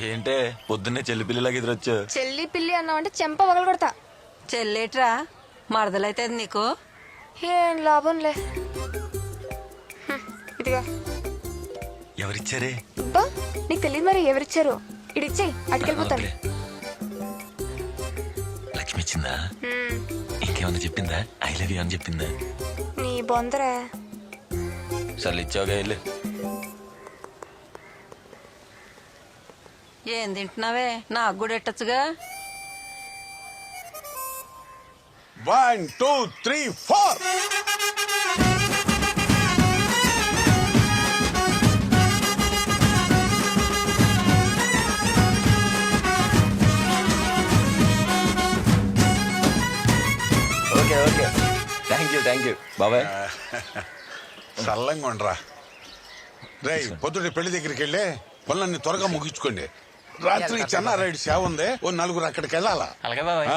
ఏంటే పొద్దున్నే చెల్లి పిల్లిలాగా ఎదురొచ్చు? చెల్లి పిల్లి అన్నావంటే చెంప పగలు కొడతా. చెల్లేట్రా మరదలైతే నీకు? ఏం లాభంలే. ఇదిగా ఎవరిచ్చారే? అబ్బా నీకు తెలియదు మరి ఎవరిచ్చారు? ఇడిచ్చేయి అటుకెళ్ళిపోతాను. లక్ష్మి ఇచ్చిందా? ఇంకేమన్నా చెప్పిందా? ఐ లవ్ యూ అని చెప్పిందా? నీ బొందరా. సర్లు ఇచ్చావుగా వెళ్ళు. ఏం తింటున్నావే? నాకు కూడా ఎట్టచ్చుగా. 1 2 3 4. ఓకే ఓకే, థ్యాంక్ యూ బాబాయ్. చల్లంగా ఉండరా. రేయ్, పొద్దుటి పెళ్లి దగ్గరికి వెళ్ళి పనులన్నీ త్వరగా ముగించుకోండి. రాత్రి చెన్నారాయుడు సేవ ఉంది, ఓ 4 అక్కడికి వెళ్ళాలా. అలాగే బాబాయ్.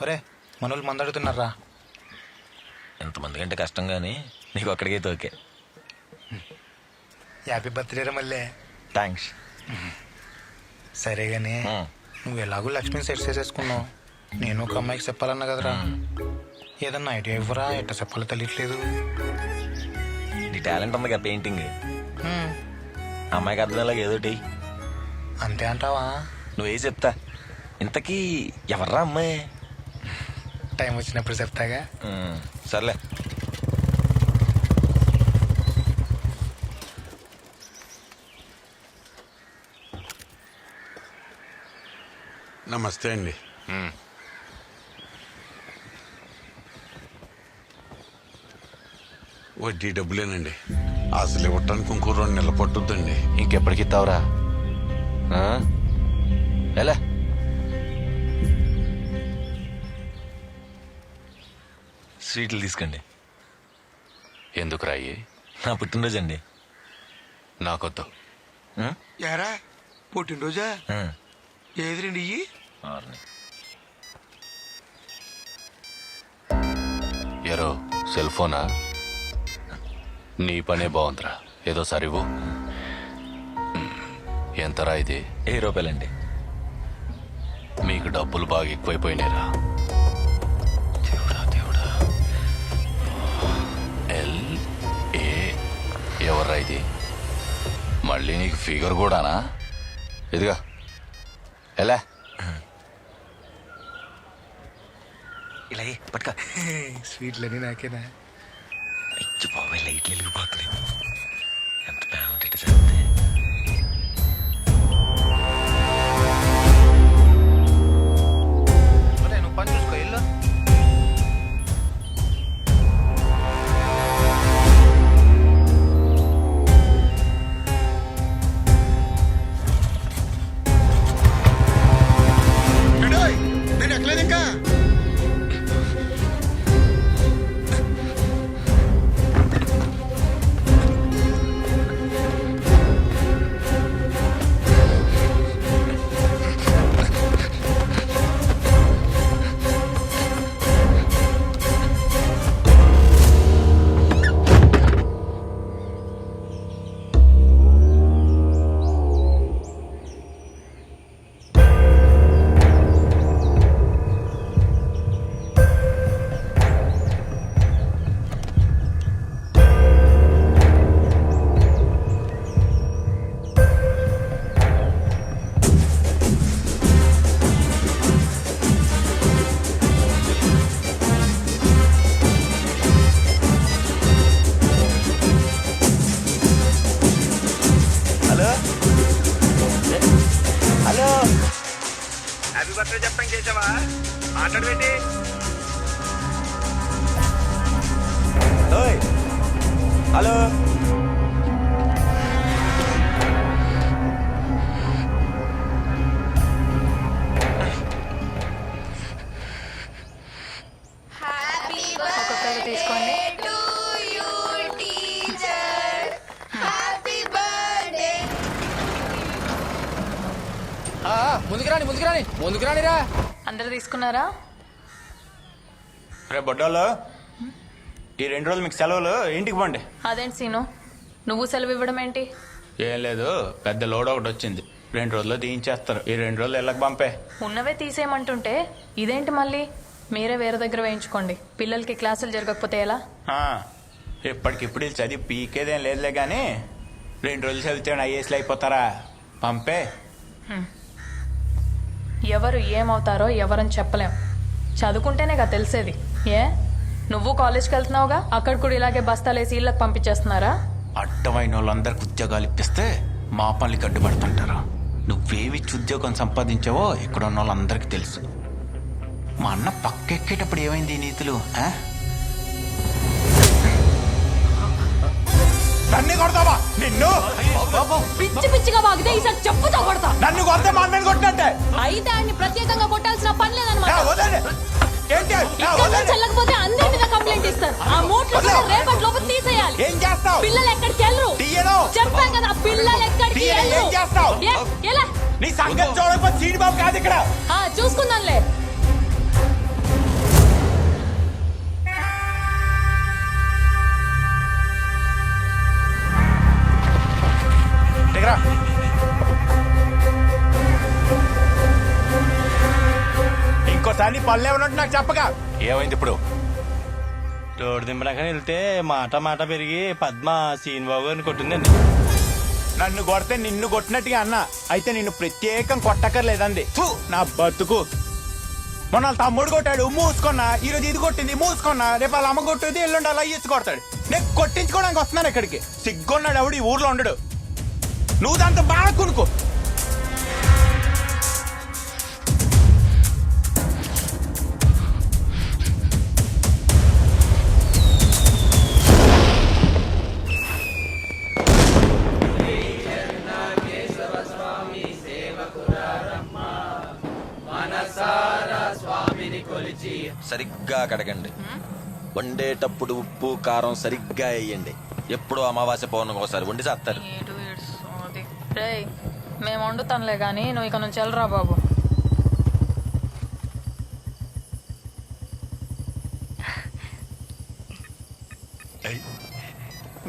ఒరే మనోళ్ళు మందడుతున్నారా? ఎంతమంది కంటే కష్టం గానీ నీకు అక్కడికైతే ఓకే. హ్యాపీ బర్త్డే మళ్ళీ. థ్యాంక్స్. సరే గానీ నువ్వు ఎలాగో లక్ష్మిని సెట్ చేసేసుకున్నావు. నేను ఒక అమ్మాయికి చెప్పాలన్నా కదరా. ఏదన్నా ఐడియా ఇవ్వరా? ఎట్ట చెప్పాలో తెలియట్లేదు. నీ టాలెంట్ ఉందిగా పెయింటింగ్. అమ్మాయికి అర్థమయ్యేలాగా ఏదోటి. అంతే అంటావా? నువ్వే చెప్తా. ఇంతకీ ఎవర్రా అమ్మాయి? టైం వచ్చినప్పుడు చెప్తాగా. సర్లే. నమస్తే అండి. వడ్డీ డబ్బులేనండి. అసలు ఇవ్వటానికి ఇంకో 2 నెలలు పట్టుద్దండి. ఇంకెప్పటికి ఇస్తావురా? ఎలా? స్వీట్లు తీసుకోండి. ఎందుకు రాయి? నా పుట్టినరోజు అండి. నాకొద్దు. యారా పుట్టినరోజా? ఏది రండి ఇయ్యి. ఎరో సెల్ ఫోనా? నీ పనే బాగుందిరా. ఏదో సరివు. ఎంతరా ఇది? 1000 రూపాయలండి. మీకు డబ్బులు బాగా ఎక్కువైపోయినాయిరా. దేవుడా. LA ఎవర్రా ఇది? మళ్ళీ నీకు ఫిగర్ కూడానా? ఇదిగా ఎలా? ఇలా పట్టుక. స్వీట్లని నాకేనా? బాబాయ్ లైట్లు వెలిగిపోతున్నాయి. ఎంత బాగుంటే చేస్తే. నువ్వు పని చూసుకో ఇల్లు. నేను ఎక్కలేదు ఇంకా. బర్త్డే చెప్పండి చేసావా? మాట్లాడు పెట్టి. హలో. ఒక్కొక్కరు తీసుకోండి. ముందుకు రానిరా. అందరు తీసుకున్నారా? రే బొడ్డోళ్ళు, ఈ 2 రోజులు మీకు సెలవులు, ఇంటికి పోండి. అదేంటి సీను, నువ్వు సెలవు ఇవ్వడం ఏంటి? ఏం లేదు, పెద్ద లోడ్ ఒకటి వచ్చింది. 2 రోజుల్లో తీయించేస్తారు. ఈ 2 రోజులు ఇళ్ళకి పంపే. ఉన్నవే తీసేయమంటుంటే ఇదేంటి మళ్ళీ? మీరే వేరే దగ్గర వేయించుకోండి. పిల్లలకి క్లాసులు జరగకపోతే ఎలా? ఇప్పటికిప్పుడు చదివి పీకేదేం లేదులే కానీ 2 రోజులు చదివితే ఐఏఎస్లు అయిపోతారా? పంపే. ఎవరు ఏమవుతారో ఎవరని చెప్పలేం. చదువుకుంటేనే కదా తెలిసేది. ఏ నువ్వు కాలేజ్కి వెళ్తున్నావుగా, అక్కడ కూడా ఇలాగే బస్తాలేసి ఇళ్ళకి పంపించేస్తున్నారా? అడ్డమైన వాళ్ళందరికి ఉద్యోగాలు ఇప్పిస్తే మా పనులకి అడ్డుపడుతుంటారు. నువ్వేమిచ్చి ఉద్యోగం సంపాదించావో ఇక్కడ ఉన్న వాళ్ళందరికీ తెలుసు. మా అన్న పక్కెక్కేటప్పుడు ఏమైంది ఈ నీతులు? నన్ను కొడతావా? నిన్ను పిచ్చి పిచ్చిగా వాగితే ఈసారి చెప్పుతో కొడతా. నన్ను కొడితే మా అన్నని కొట్టినట్టే. అయితే ఆయన్ని ప్రత్యేకంగా కొట్టాల్సిన పని లేదన్నమాట. ఏంటి? చెల్లకపోతే అందరి మీద కంప్లైంట్ ఇస్తారు. ఆ మూట్లు రేపటి లోపు తీసేయాలి. ఏం చేస్తావు? పిల్లలు ఎక్కడికి వెళ్ళరు. చెప్పాం కదా, పిల్లలు ఎక్కడికి వెళ్ళరు. ఏం చేస్తావు? ఎలా నీ సంగతి చూడకపోతే సీనిబాబు కాదు ఇక్కడ. చూసుకుందాంలే. ఇంకోసారి నీ పనులు ఏమన్నట్టు నాకు చెప్పగా. ఏమైంది ఇప్పుడు? రోడ్డు దింపడానికి వెళ్తే మాట పెరిగి పద్మ సీనిబాబు గారిని కొట్టిందండి. నన్ను కొడితే నిన్ను కొట్టినట్టుగా అన్నా. అయితే నిన్ను ప్రత్యేకం కొట్టక్కర్లేదండి. నా బతుకు. మొన్న వాళ్ళ తమ్ముడు కొట్టాడు, మూసుకున్నా. ఈరోజు ఇది కొట్టింది, మూసుకున్నా. రేపు వాళ్ళ అమ్మ కొట్టేది, ఎల్లుండి అలా ఇచ్చి కొడతాడు. నేను కొట్టించుకోవడానికి వస్తున్నాను ఇక్కడికి. సిగ్గున్నాడు ఎవడు ఈ ఊర్లో ఉండడు. నువ్వు దాంతో బాగా కొనుక్కో. సరిగ్గా కడగండి. వండేటప్పుడు ఉప్పు కారం సరిగ్గా వేయండి. ఎప్పుడు అమావాస్య పౌర్ణమికి ఒకసారి వండి చేస్తారు. మేము వండుతానులే గాని నువ్వు ఇక నుంచి వెళ్ళరా బాబు.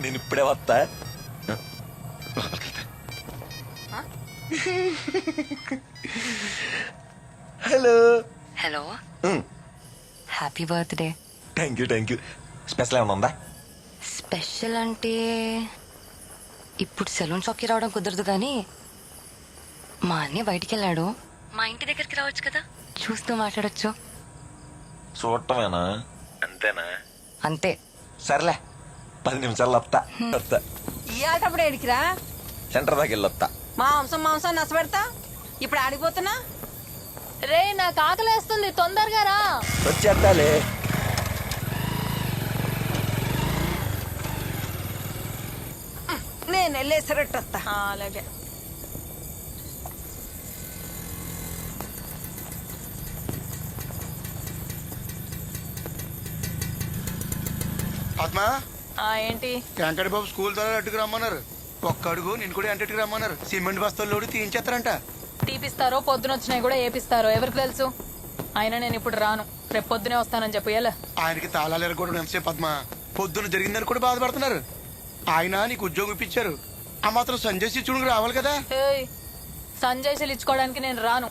నేను ఇప్పుడే వస్తా. Hello. Hello, happy birthday. Thank you. Special ఏమైనా ఉందా? స్పెషల్ అంటే ఇప్పుడు సెలూన్ షాప్కి రావడం కుదరదు కానీ మా అన్నయ్య బయటికి వెళ్ళాడు. మా ఇంటి దగ్గరికి రావచ్చు కదా, చూస్తూ మాట్లాడొచ్చు. చూడటమేనా? అంతేనా? అంతే. సర్లే, 10 నిమిషాలు వస్తా. ఇయ్యాటప్పుడు ఏడికిరా? సెంటర్ దాకా వెళ్ళొస్తా. మాంసం నచ్చబెడతా. ఇప్పుడు ఆడిపోతున్నా. రే నాకు ఆకలేస్తుంది, తొందరగా రా. వచ్చేస్తాలే. నేను వెళ్ళేసరట్టు వస్తా. అలాగే. పద్మ, ఏంటి? వెంకట బాబు స్కూల్ ద్వారా అట్టుకు రమ్మన్నారు. ఒక్క అడుగు నేను కూడా ఎంటకి రమ్మన్నారు. సిమెంట్ బస్తాలు లోడి తీయించేస్తారంట. తీపిస్తారో పొద్దునొచ్చినాయి కూడా ఏపిస్తారో ఎవరికి తెలుసు. అయినా నేను ఇప్పుడు రాను, రేపు పొద్దునే వస్తానని చెప్పు. ఎలా ఆయనకి తాళాలు ఎరగొట్టడం ఎంతసేపు పద్మ? పొద్దున జరిగిందని కూడా బాధపడుతున్నారు. ఆయన నీకు ఉద్యోగం ఇప్పించారు, ఆ మాత్రం సంజయ్ శిక్షుడికి రావాలి కదా. సంజయ్ ఇచ్చుకోవడానికి నేను రాను.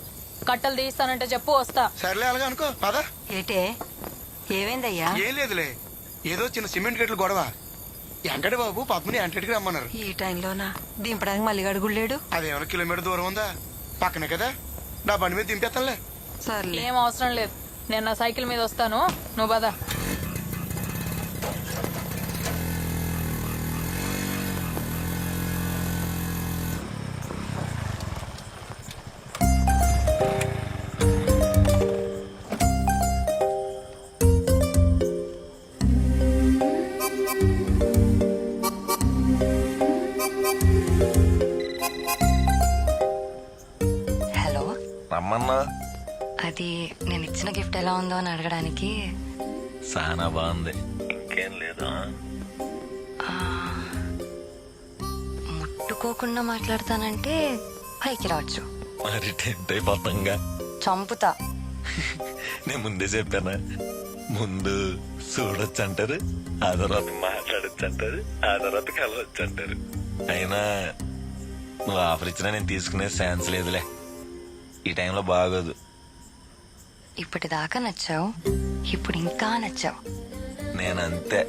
కట్టలు తీస్తానంటే చెప్పు, వస్తా. సర్లే అలాగా అనుకో. పదా. ఏటే ఏమైందయ్యా? ఏం లేదులే, ఏదో చిన్న సిమెంట్ గట్లు గొడవ. వెంకట బాబు పద్మని ఎంటకి రమ్మన్నారు. ఈ టైంలోనా దింపడానికి మళ్ళీ అడుగులేడు? అదేమైనా కిలోమీటర్ దూరం ఉందా? పక్కనే కదా, నా బండి మీద దింపేస్తానులే. సర్లే, ఏం అవసరం లేదు. నేను నా సైకిల్ మీద వస్తాను, నువ్వు పద. హలో. రమ్మన్నా. అది నేను ఇచ్చిన గిఫ్ట్ ఎలా ఉందో అని అడగడానికి. చాలా బాగుంది. ఇంకేం లేదా? ముట్టుకోకుండా మాట్లాడతానంటే పైకి రావచ్చు. మరి టెంట్ అయిపోతాంగా. చంపుతా. నేను ముందే చెప్పానా? ముందు చూడొచ్చు అంటారు, ఆ తర్వాత మాట్లాడొచ్చు అంటారు, ఆ తర్వాత కలవచ్చు అంటారు. అయినా నువ్వు ఆఫర్ ఇచ్చినా నేను తీసుకునే ఛాన్స్ లేదులే. ఈ టైంలో బాగోదు. ఇప్పటిదాకా నచ్చావు, ఇప్పుడు ఇంకా నచ్చావు. నేనంతే.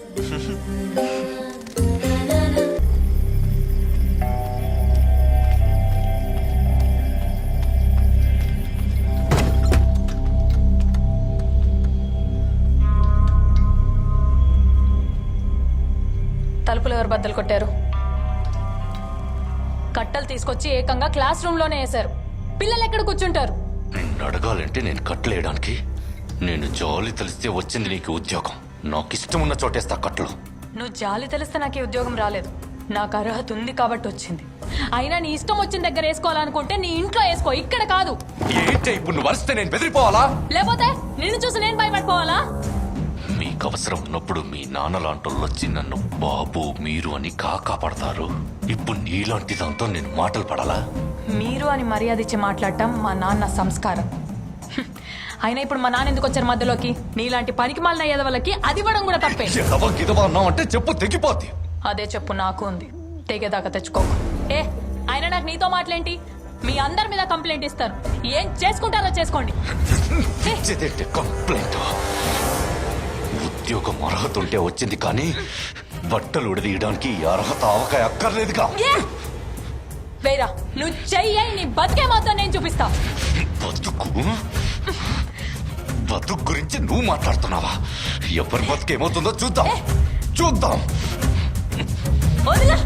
ఎవరు బద్దలు కొట్టారు? కట్టలు తీసుకొచ్చి ఏకంగా క్లాస్ రూమ్ లోనే వేశారు. పిల్లలు ఎక్కడ కూర్చుంటారు? నిన్ను అడగాలంటే నేను కట్టలేయడానికి. నేను జాలి తెలిస్తే వచ్చింది నీకు ఉద్యోగం. నాకు ఇష్టం ఉన్న చోటేస్తా కట్టలు. నువ్వు జాలి తెలిస్తే నాకు ఈ ఉద్యోగం రాలేదు. నాకు అర్హత ఉంది కాబట్టి వచ్చింది. అయినా నీ ఇష్టం వచ్చిన దగ్గర వేసుకోవాలనుకుంటే నీ ఇంట్లో వేసుకో, ఇక్కడ కాదు. ఏంటి ఇప్పుడు నువ్వు వరిస్తే నేను బెదిరిపోవాలా? లేకపోతే నిన్ను చూసి నేను భయపడిపోవాలా? మీకు అవసరం ఉన్నప్పుడు మీ నాన్న లాంటోళ్ళు వచ్చి నన్ను బాబు మీరు అని కాపాడతారు. ఇప్పుడు నీలాంటి దాంతో నేను మాటలు పడాలా? మీరు అని మర్యాద ఇచ్చి మాట్లాడటం మా నాన్న సంస్కారం. అయినా ఇప్పుడు మా నాన్న ఎందుకు వచ్చారు మధ్యలోకి? నీలాంటి పనికి మాలిన ఎదవలకి అది ఇవ్వడం కూడా తప్పే. అంటే చెప్పు తెగిపోద్ది. అదే చెప్పు నాకు ఉంది, తెగేదాకా తెచ్చుకోకు. అయినా నాకు నీతో మాటలేంటి? మీ అందరి మీద కంప్లైంట్ ఇస్తారు. ఏం చేసుకుంటారో చేసుకోండి. కంప్లైంట్ ఉద్యోగం అర్హత ఉంటే వచ్చింది, కానీ బట్టలు ఉడదీయడానికి అర్హత అవకాయ అక్కర్లేదుగా. వేరా నువ్వు చెయ్యి, నీ బతికే మాత్రం నేను చూపిస్తా. బతుకు గురించి నువ్వు మాట్లాడుతున్నావా? ఎవరి బతుకేమవుతుందో చూద్దాం. వదిలా.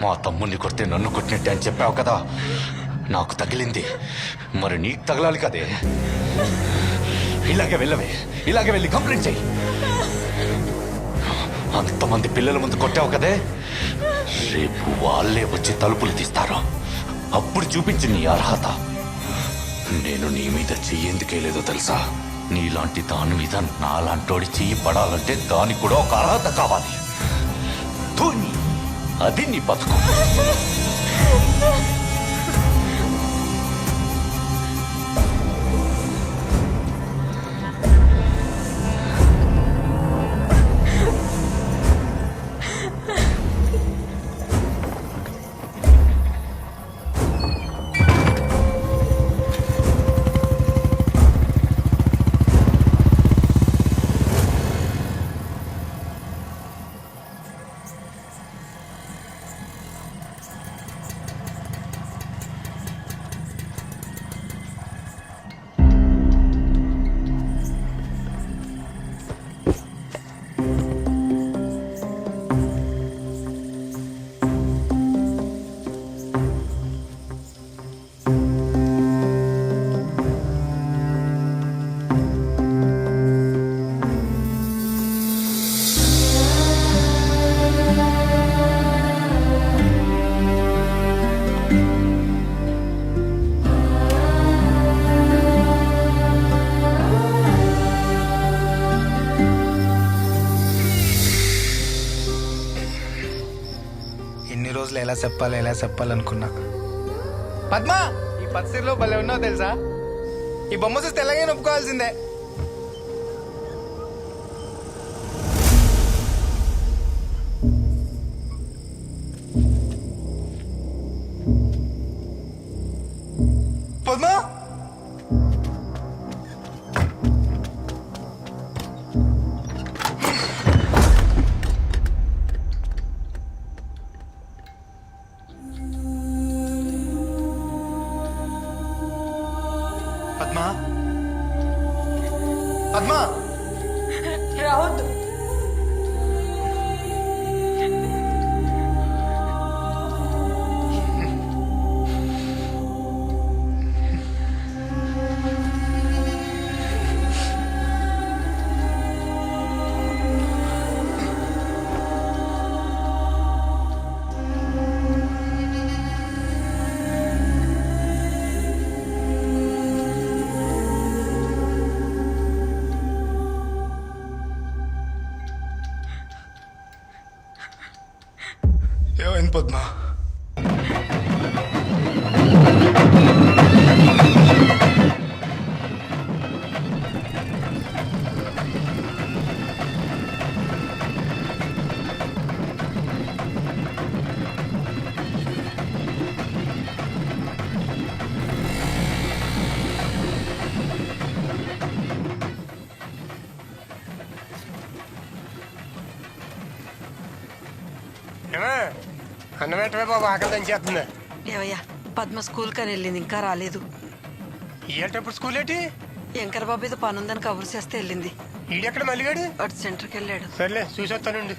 మా తమ్ముడిని కొడితే నన్ను కొట్టినట్టే అని చెప్పావు కదా, నాకు తగిలింది, మరి నీకు తగలాలి కదే. ఇలాగే వెళ్ళి కంప్లైంట్ చెయ్యి. అంతమంది పిల్లల ముందు కొట్టావు కదే, రేపు వాళ్ళే వచ్చి తలుపులు తీస్తారు. అప్పుడు చూపించి నీ అర్హత. నేను నీ మీద చెయ్యేందుకే లేదో తెలుసా? నీలాంటి దాని మీద నాలాంటోడి చెయ్యి పడాలంటే దానికి కూడా ఒక అర్హత కావాలి. అది నీ బతుకు. ఎలా చెప్పాలనుకున్నా. పద్మా, ఈ పత్తిలో భలే ఉన్నావు తెలుసా? ఈ బొమ్మ చూస్తే ఎలాగైనా ఒప్పుకోవాల్సిందే. పద్మా, పద్మా రావద్దు. ఏమైంది పద్మ? అన్నం ఏంటమే బాబు, ఆకలి దంచేస్తుంది. ఏవయ్యా, పద్మ స్కూల్ కని వెళ్ళింది, ఇంకా రాలేదు. ఏంటప్పుడు స్కూల్ ఏంటి? శంకర్ బాబు ఏదో పని ఉందని కబురు చేస్తే వెళ్ళింది. ఈడెక్కడ మల్లిగాడు? అటు సెంటర్కి వెళ్ళాడు. సర్లే చూసి వస్తానండి.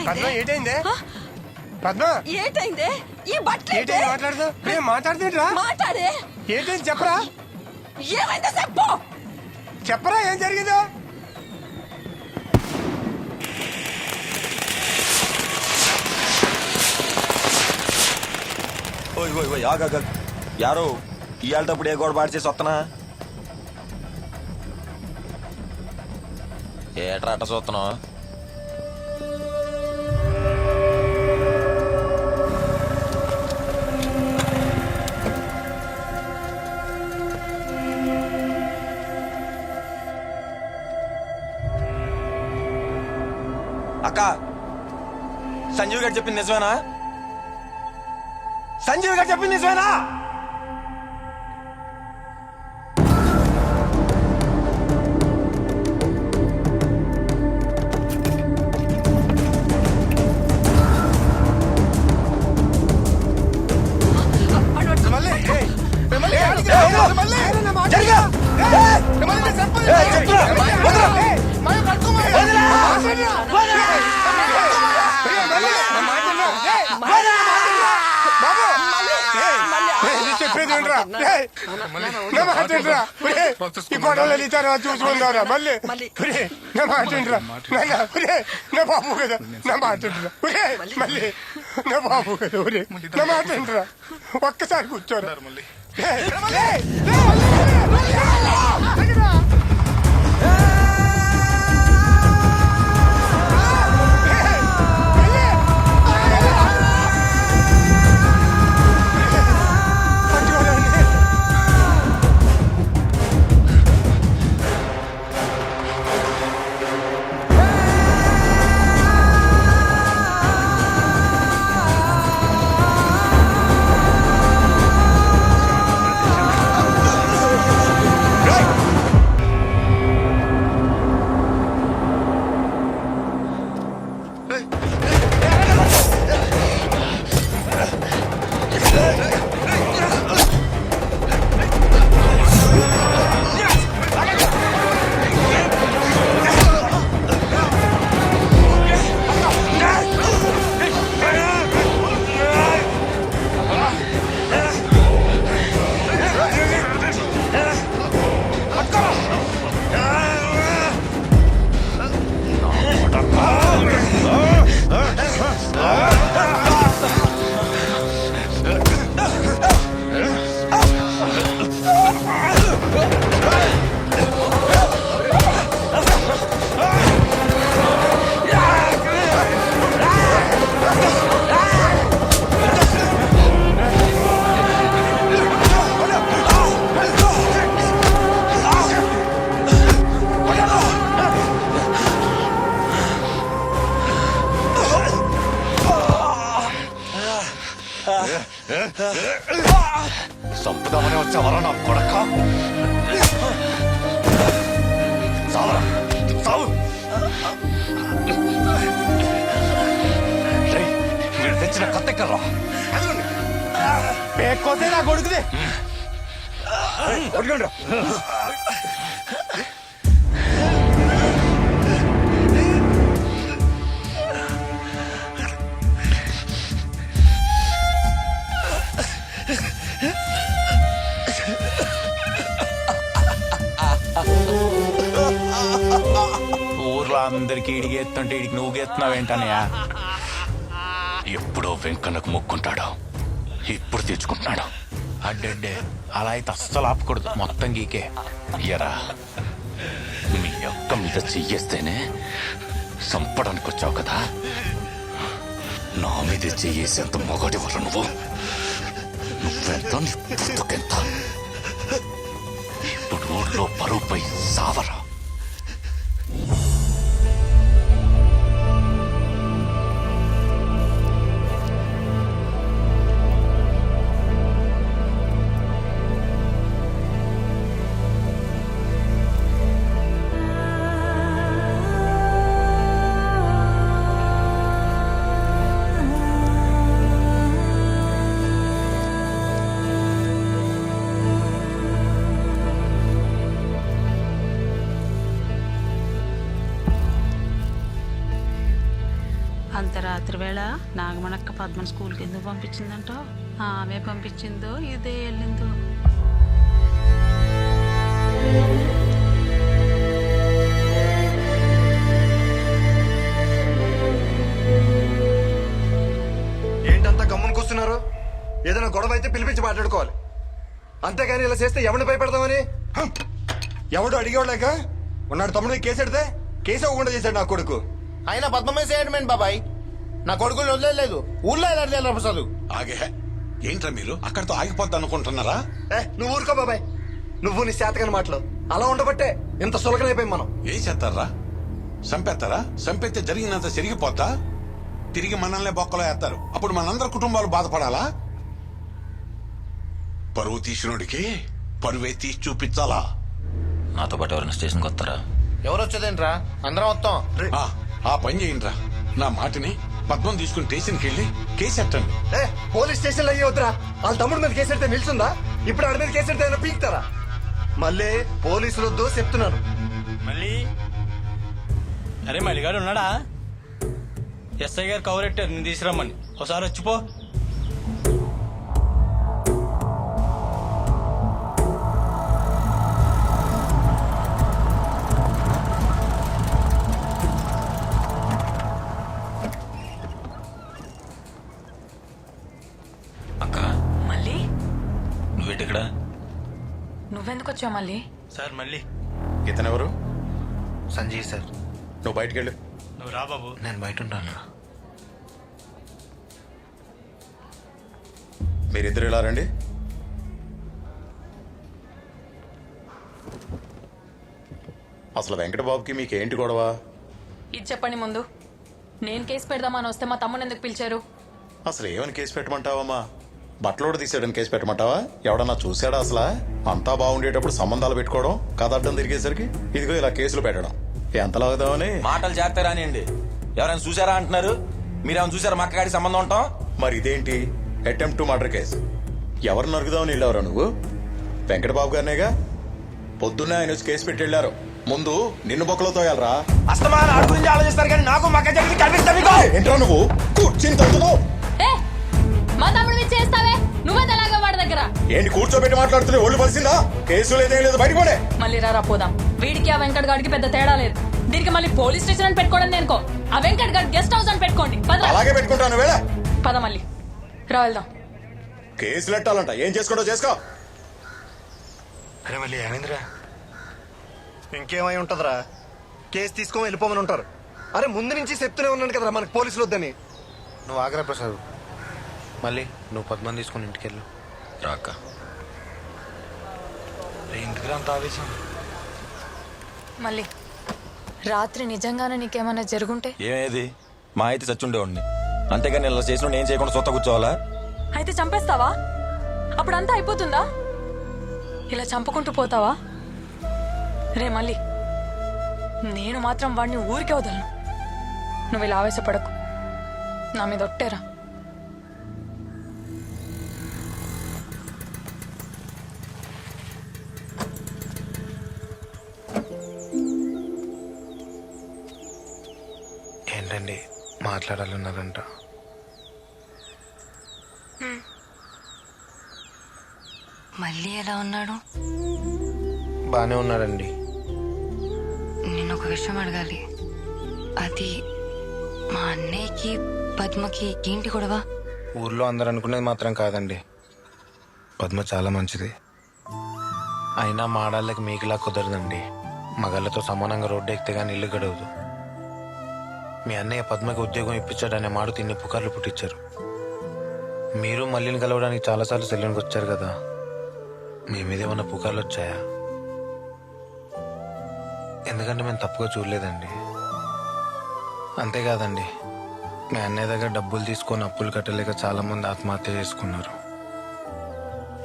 పద్మ ఏటైందే? పద్మ ఏటైందే? ఈ బట్టలు ఏటైంది? మాట్లాడదు మాట్లాడుతుంటరా? మాట్లాడే. ఏంటైంది చెప్పరా? ఏమైందో చెప్పు. చెప్పరా ఏం జరిగిందో? ఓయ్ ఓయ్ ఓయ్ ఆగా యారో ఇవాళప్పుడు ఏ గోడ పాడు చేసి వస్తున్నా ఏట్రా అట్ట చూస్తున్నావు? అక్క, సంజీవ్ గారు చెప్పింది నిజమేనా? సంజీవ్ గారు చెప్పింది నిజమేనా? చెప్పేది ఈ గొడవలు వెళ్తారా చూసుకుందారా మళ్ళీ నా మాట్లాడరా నా బాబు కదా నా మాట్లాడరా మళ్ళీ నా బాబు కదా నా మాట్లాడరా ఒక్కసారి కూర్చోరా మళ్ళీ సంపుదామని వచ్చావరా నా కొడక? చావరా, చావు. మీరు తెచ్చిన కత్తెక్కర్రా. పేక్కోతే నా కొడుకుది. ఊర్లో అందరికి ఇడికి ఎత్తుంటే ఇడికి నువ్వు ఎత్తున్నావు ఏంటనయ్యా? ఎప్పుడో వెంకన్నకు మొక్కుంటాడు, ఇప్పుడు తెచ్చుకుంటున్నాడు. అడ్డే అలా అయితే అస్సలు ఆపకూడదు, మొత్తం గీకే. ఎరా మీ అక్క మీద చెయ్యేస్తేనే చంపడానికి వచ్చావు కదా, నా మీద చెయ్యేసేంత మొగటి వల్ల నువ్వెంత నీ పుట్టుకెంత. ఇప్పుడు ఊళ్ళో పరువుపై సావరా. అంత రాత్రి వేళ నాగమణక్క పద్మని స్కూల్కి ఎందుకు పంపించిందంటో, ఆమె పంపించిందో ఇదే వెళ్ళిందో. ఏంటంతా గమ్మున కూస్తున్నారు? ఏదైనా గొడవ అయితే పిలిపించి మాట్లాడుకోవాలి, అంతేగాని ఇలా చేస్తే ఎవరిని భయపెడతామని. ఎవడు అడిగేవాళ్ళక ఉన్నాడు తమ్ముడు కేసు ఎడితే కేసు అవ్వకుండా చేశాడు నా కొడుకు. అయినా పద్మమే చేయడమేంటి బాబాయ్? నా కొడుకులు వదిలేదు, ఊళ్ళో ఎలా ప్రసాదు. ఆగే ఏంట్రా మీరు అక్కడితో ఆగిపోద్ది అనుకుంటున్నారా? నువ్వు ఊరుకో బాబాయ్, నువ్వు నీ శాతకని మాటలు అలా ఉండబట్టే ఇంత సులకనైపోయాం మనం. ఏం చేస్తారా? చంపేస్తారా? చంపేస్తే జరిగినంత జరిగిపోతా తిరిగి మనల్ని బొక్కలో వేస్తారు. అప్పుడు మనందరి కుటుంబాలు బాధపడాలా? పరువు తీసినోడికి పరువే తీసి చూపించాలా? నాతో పాటు ఎవరైనా స్టేషన్కి వస్తారా? ఎవరు వచ్చేదేంట్రా, అందరం వస్తాం. ఆ పని చేయండిరా, నా మాటని పద్మం తీసుకుని స్టేషన్కి వెళ్ళి కేసు ఎట్టండి. పోలీస్ స్టేషన్ లో అయ్యొద్దురా, వాళ్ళ తమ్ముడు మీద కేసు ఎడితే నిల్చుందా? ఇప్పుడు ఆడి మీద కేసు ఎడితే పీకుతారా? మళ్ళీ పోలీసులు వద్దు చెప్తున్నాను. మళ్ళీ అరే మల్లిగాడు ఉన్నాడా? ఎస్ఐ గారు కవరెట్టారు, నేను తీసుకురమ్మని. ఒకసారి వచ్చిపో. ఇక్కడ నువ్వెందుకు వచ్చావు మళ్ళీ? సార్ మళ్ళీ ఇతనెవరు? సంజయ్ సార్. నువ్వు బయటికి వెళ్ళు. నువ్వు రా బాబు. నేను బయట ఉంటాను. మీరిద్దరు ఇలా రండి. అసలు వెంకటబాబుకి మీకేంటి గొడవ? ఇది చెప్పండి ముందు. నేను కేసు పెడదామని వస్తే మా తమ్ముని ఎందుకు పిలిచారు? అసలు ఏమని కేసు పెట్టమంటావమ్మా? బట్టలోడు తీసేయడానికి కేసు పెట్టమంటావా? ఎవడన్నా చూసాడా అసలు? అంతా బాగుండేటప్పుడు సంబంధాలు పెట్టుకోవడం, కథ అడ్డం తిరిగేసరికి ఇదిగో ఇలా కేసులు పెట్టడం ఎంతలాగుదామని. మాటలు చేస్తారా అండి? ఎవరైనా చూసారా అంటున్నారు? మీరేమైనా చూసారా మా అక్కగాడి సంబంధం ఉంటాం? మరి ఇదేంటి అటెంప్ట్ టు మర్డర్ కేసు? ఎవరు నరుగుదామని వెళ్ళావరా నువ్వు? వెంకటబాబు గారినేగా. పొద్దున్నే ఆయన వచ్చి కేసు పెట్టి వెళ్ళారు. ముందు నిన్ను బొక్కలో తోయాలరా. అస్తమాన ఆడు గురించి ఆలోచిస్తారు కానీ నాకు మక్క జరిగింది కనిపిస్తాను. ఏంట్రా నువ్వు కూర్చుని తగ్గుతావు? మా తమ్ముడు చేస్తావే నువ్వే ఎలాగో వాడి దగ్గర ఏంటి కూర్చోబెట్టి మాట్లాడుతుంది? ఒళ్ళు పరిసిందా? కేసు లేదేం లేదు, బయటపోనే. మళ్ళీ రారా పోదాం. వీడికి ఆ వెంకట్ గాడికి పెద్ద తేడా లేదు. దీనికి మళ్ళీ పోలీస్ స్టేషన్ అని పెట్టుకోవడం నేనుకో. ఆ వెంకట్ గాడి గెస్ట్ హౌస్ అని పెట్టుకోండి. అలాగే పెట్టుకుంటాను. వేళ పద మళ్ళీ రా వెళ్దాం. కేసులు ఎట్టాలంట, ఏం చేసుకోవడం చేసుకో. అరే మళ్ళీ ఏమైందిరా? ఇంకేమై ఉంటదిరా? కేసు తీసుకొని వెళ్ళిపోమని ఉంటారు. అరే ముందు నుంచి చెప్తూనే ఉన్నాను కదరా మనకు పోలీసులు వద్దని. నువ్వు ఆగ్రా ప్రసాద్. మళ్ళీ నువ్వు పద్మని తీసుకుని ఇంటికి వెళ్ళు. రాక ఇంటికి అంత ఆవేశం. మళ్ళీ రాత్రి నిజంగానే నీకేమైనా జరుగుంటే? ఏమేది మా అయితే చచ్చుండేవాడిని. అంతేగాని ఇలా చేసిన నేను చేయకుండా సొత్త కూర్చోవాలా? అయితే చంపేస్తావా? అప్పుడంతా అయిపోతుందా? ఇలా చంపుకుంటూ పోతావా? రే మళ్ళీ నేను మాత్రం వాడిని ఊరికే వదలను. నువ్వు ఇలా ఆవేశపడకు. నా మీద ఒట్టేరా. ఏంటండి మాట్లాడాలన్నారంట? మళ్ళీ ఎలా ఉన్నాడు? బానే ఉన్నాడండి. నేను ఒక విషయం అడగాలి. అది మా అన్నయ్యకి పద్మకి ఏంటి గొడవ? ఊర్లో అందరు అనుకునేది మాత్రం కాదండి. పద్మ చాలా మంచిది. అయినా మాడాళ్ళకి మీకులా కుదరదండి. మగాళ్ళతో సమానంగా రోడ్డు ఎక్కితే కానీ ఇల్లు గడవదు. మీ అన్నయ్య పద్మకి ఉద్యోగం ఇప్పించాడనే మాట తిన్ని పుకార్లు పుట్టించారు. మీరు మళ్ళీని కలవడానికి చాలాసార్లు సెల్లునికి వచ్చారు కదా, మీ మీద ఏమన్నా పుకార్లు వచ్చాయా? ఎందుకంటే మేము తప్పుగా చూడలేదండి. అంతేకాదండి, మీ అన్నయ్య దగ్గర డబ్బులు తీసుకొని అప్పులు కట్టలేక చాలామంది ఆత్మహత్య చేసుకున్నారు.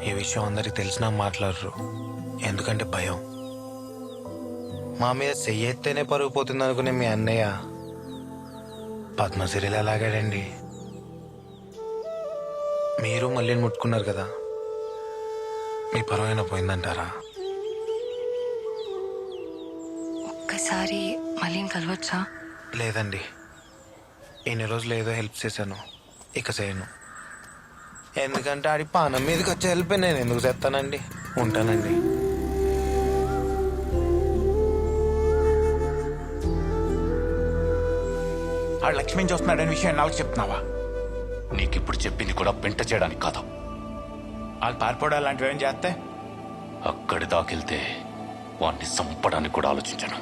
ఈ విషయం అందరికి తెలిసినా మాట్లాడరు, ఎందుకంటే భయం. మా మీద చెయ్యెత్తేనే పరుగు పోతుంది అనుకునే మీ అన్నయ్య పద్మశ్రీలా లాగాడండి. మీరు మళ్ళీ ముట్టుకున్నారు కదా, మీ పరువైనా పోయిందంటారా? ఒక్కసారి మళ్ళీ కలవచ్చా? లేదండి, ఇన్ని రోజులు ఏదో హెల్ప్ చేశాను, ఇక చేయను. ఎందుకంటే ఆడి పానం మీదకి వచ్చే హెల్ప్ నేను ఎందుకు చేస్తానండి. ఉంటానండి. ఆ లక్ష్మిని చూస్తున్నాడని విషయం నాకు చెప్తున్నావా? నీకిప్పుడు చెప్పింది కూడా పెంట చేయడానికి కాదు. వాళ్ళు పారిపోవడం లాంటివి ఏం చేస్తే అక్కడి దాకెళ్తే వాడిని చంపడానికి కూడా ఆలోచించను.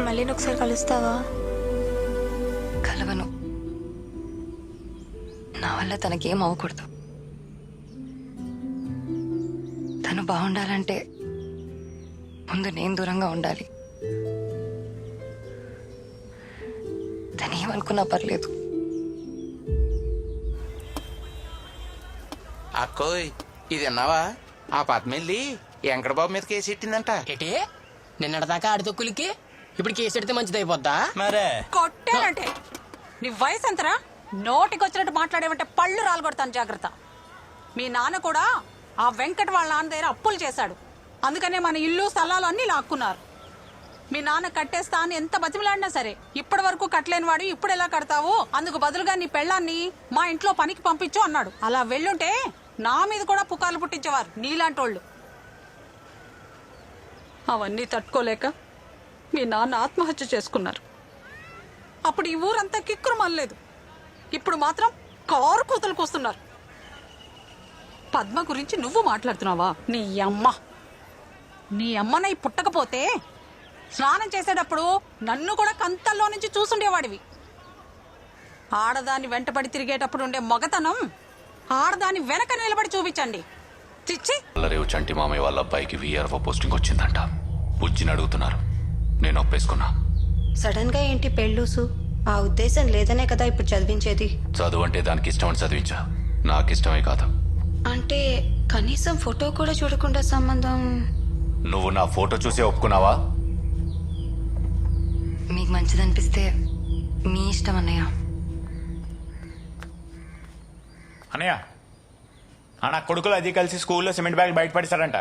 మళ్ళీ ఒకసారి కలుస్తావా? కలవను. నా వల్ల తనకేం అవ్వకూడదు. తను బాగుండాలంటే ముందు నేను దూరంగా ఉండాలి. తను ఏమనుకున్నా పర్లేదు. అక్కోయ్, ఇది అన్నావా? ఆ పద్మెల్లి వెంకటబాబు మీద కేసు ఎట్టిందంట. ఏటే నిన్నటిదాకా ఆడి తొక్కులకి ఇప్పుడు కేసు పెడితే మంచిది అయిపోద్దా? మరే కొట్టానంటే నీ వయసు ఎంతరా? నోటికి వచ్చినట్టు మాట్లాడేవంటే పళ్ళు రాలగొడతాను, జాగ్రత్త. మీ నాన్న కూడా ఆ వెంకట వాళ్ళ నాన్న దగ్గర అప్పులు చేశాడు, అందుకనే మన ఇల్లు స్థలాలు అన్ని లాక్కున్నారు. మీ నాన్న కట్టేస్తా అని ఎంత బతిమలాడినా సరే ఇప్పటి వరకు కట్టలేని వాడు ఇప్పుడు ఎలా కడతావు, అందుకు బదులుగా నీ పెళ్ళాన్ని మా ఇంట్లో పనికి పంపించు అన్నాడు. అలా వెళ్ళుంటే నా మీద కూడా పుకార్లు పుట్టించేవారు నీలాంటోళ్ళు. అవన్నీ తట్టుకోలేక మీ నాన్న ఆత్మహత్య చేసుకున్నారు. అప్పుడు ఈ ఊరంతా కిక్కురు మళ్ళలేదు, ఇప్పుడు మాత్రం కారు కూతలు కూస్తున్నారు. పద్మ గురించి నువ్వు మాట్లాడుతున్నావా? నీ అమ్మనై పుట్టకపోతే స్నానం చేసేటప్పుడు నన్ను కూడా కంతల్లో నుంచి చూసుండేవాడివి. ఆడదాన్ని వెంటపడి తిరిగేటప్పుడు ఉండే మగతనం ఆడదాన్ని వెనక నిలబడి చూపించండి. చిచ్చి. రేవు చంటి మామయ్య వాళ్ళ అబ్బాయికి VRO పోస్టింగ్ వచ్చిందంట. బుజ్జిని అడుగుతున్నారు, నేను ఒప్పేసుకున్నా. సడన్ గా ఏంటి పెళ్ళూసు? ఆ ఉద్దేశం లేదనే కదా ఇప్పుడు చదివించేది. చదువు అంటే దానికి ఇష్టమని చదివించా, నాకు ఇష్టమే కాదు. అంటే కనీసం ఫోటో కూడా చూడకుండా సంబంధం? నువ్వు నా ఫోటో చూసే ఒప్పుకున్నావా? మీకు మంచిదనిపిస్తే మీ ఇష్టం అన్నయ్య. అన్నయ్య, నా కొడుకులు అది కలిసి స్కూల్లో సిమెంట్ బ్యాగ్ బయటపడిస్తారంట.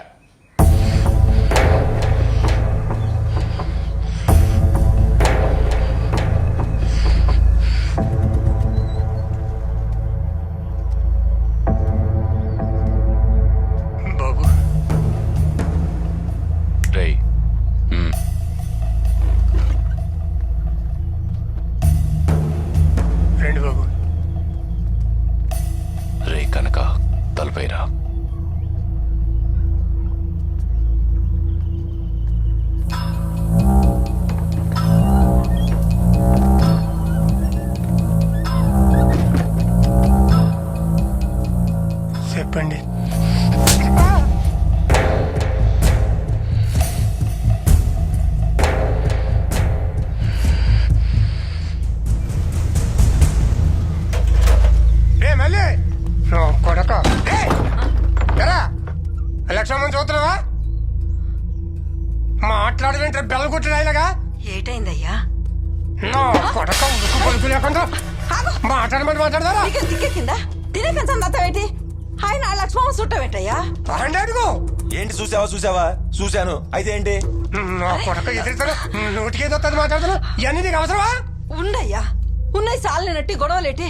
బాబు రేయ్, రండి బాబు. రే కనుక తలపైరా. చెప్పండి. మళ్ళీ కొడక ఎలా లక్ష్మణ్ చూస్తున్నావా? మాట్లాడవేంటే బెల్ల కొట్టిన ఆయనగా. ఏటైందయ్యా? నా కొడక ఉడుకు పలుకు లేకుండా మాట్లాడమని మాట్లాడదారా? కింద తినేకండి. ఆయన లక్ష్మణ్ చుట్టవేంటయ్యా? అడుగు. ఏంటి చూసావా? చూశాను. అయితే ఏంటి? నా కొడక ఎదురుతాను, నోటికేదో మాట్లాడుతున్నా. ఇవన్నీ నీకు అవసరమా? ఉండయ్యా, ఉన్నాయి సాలినట్టు గొడవలేటి.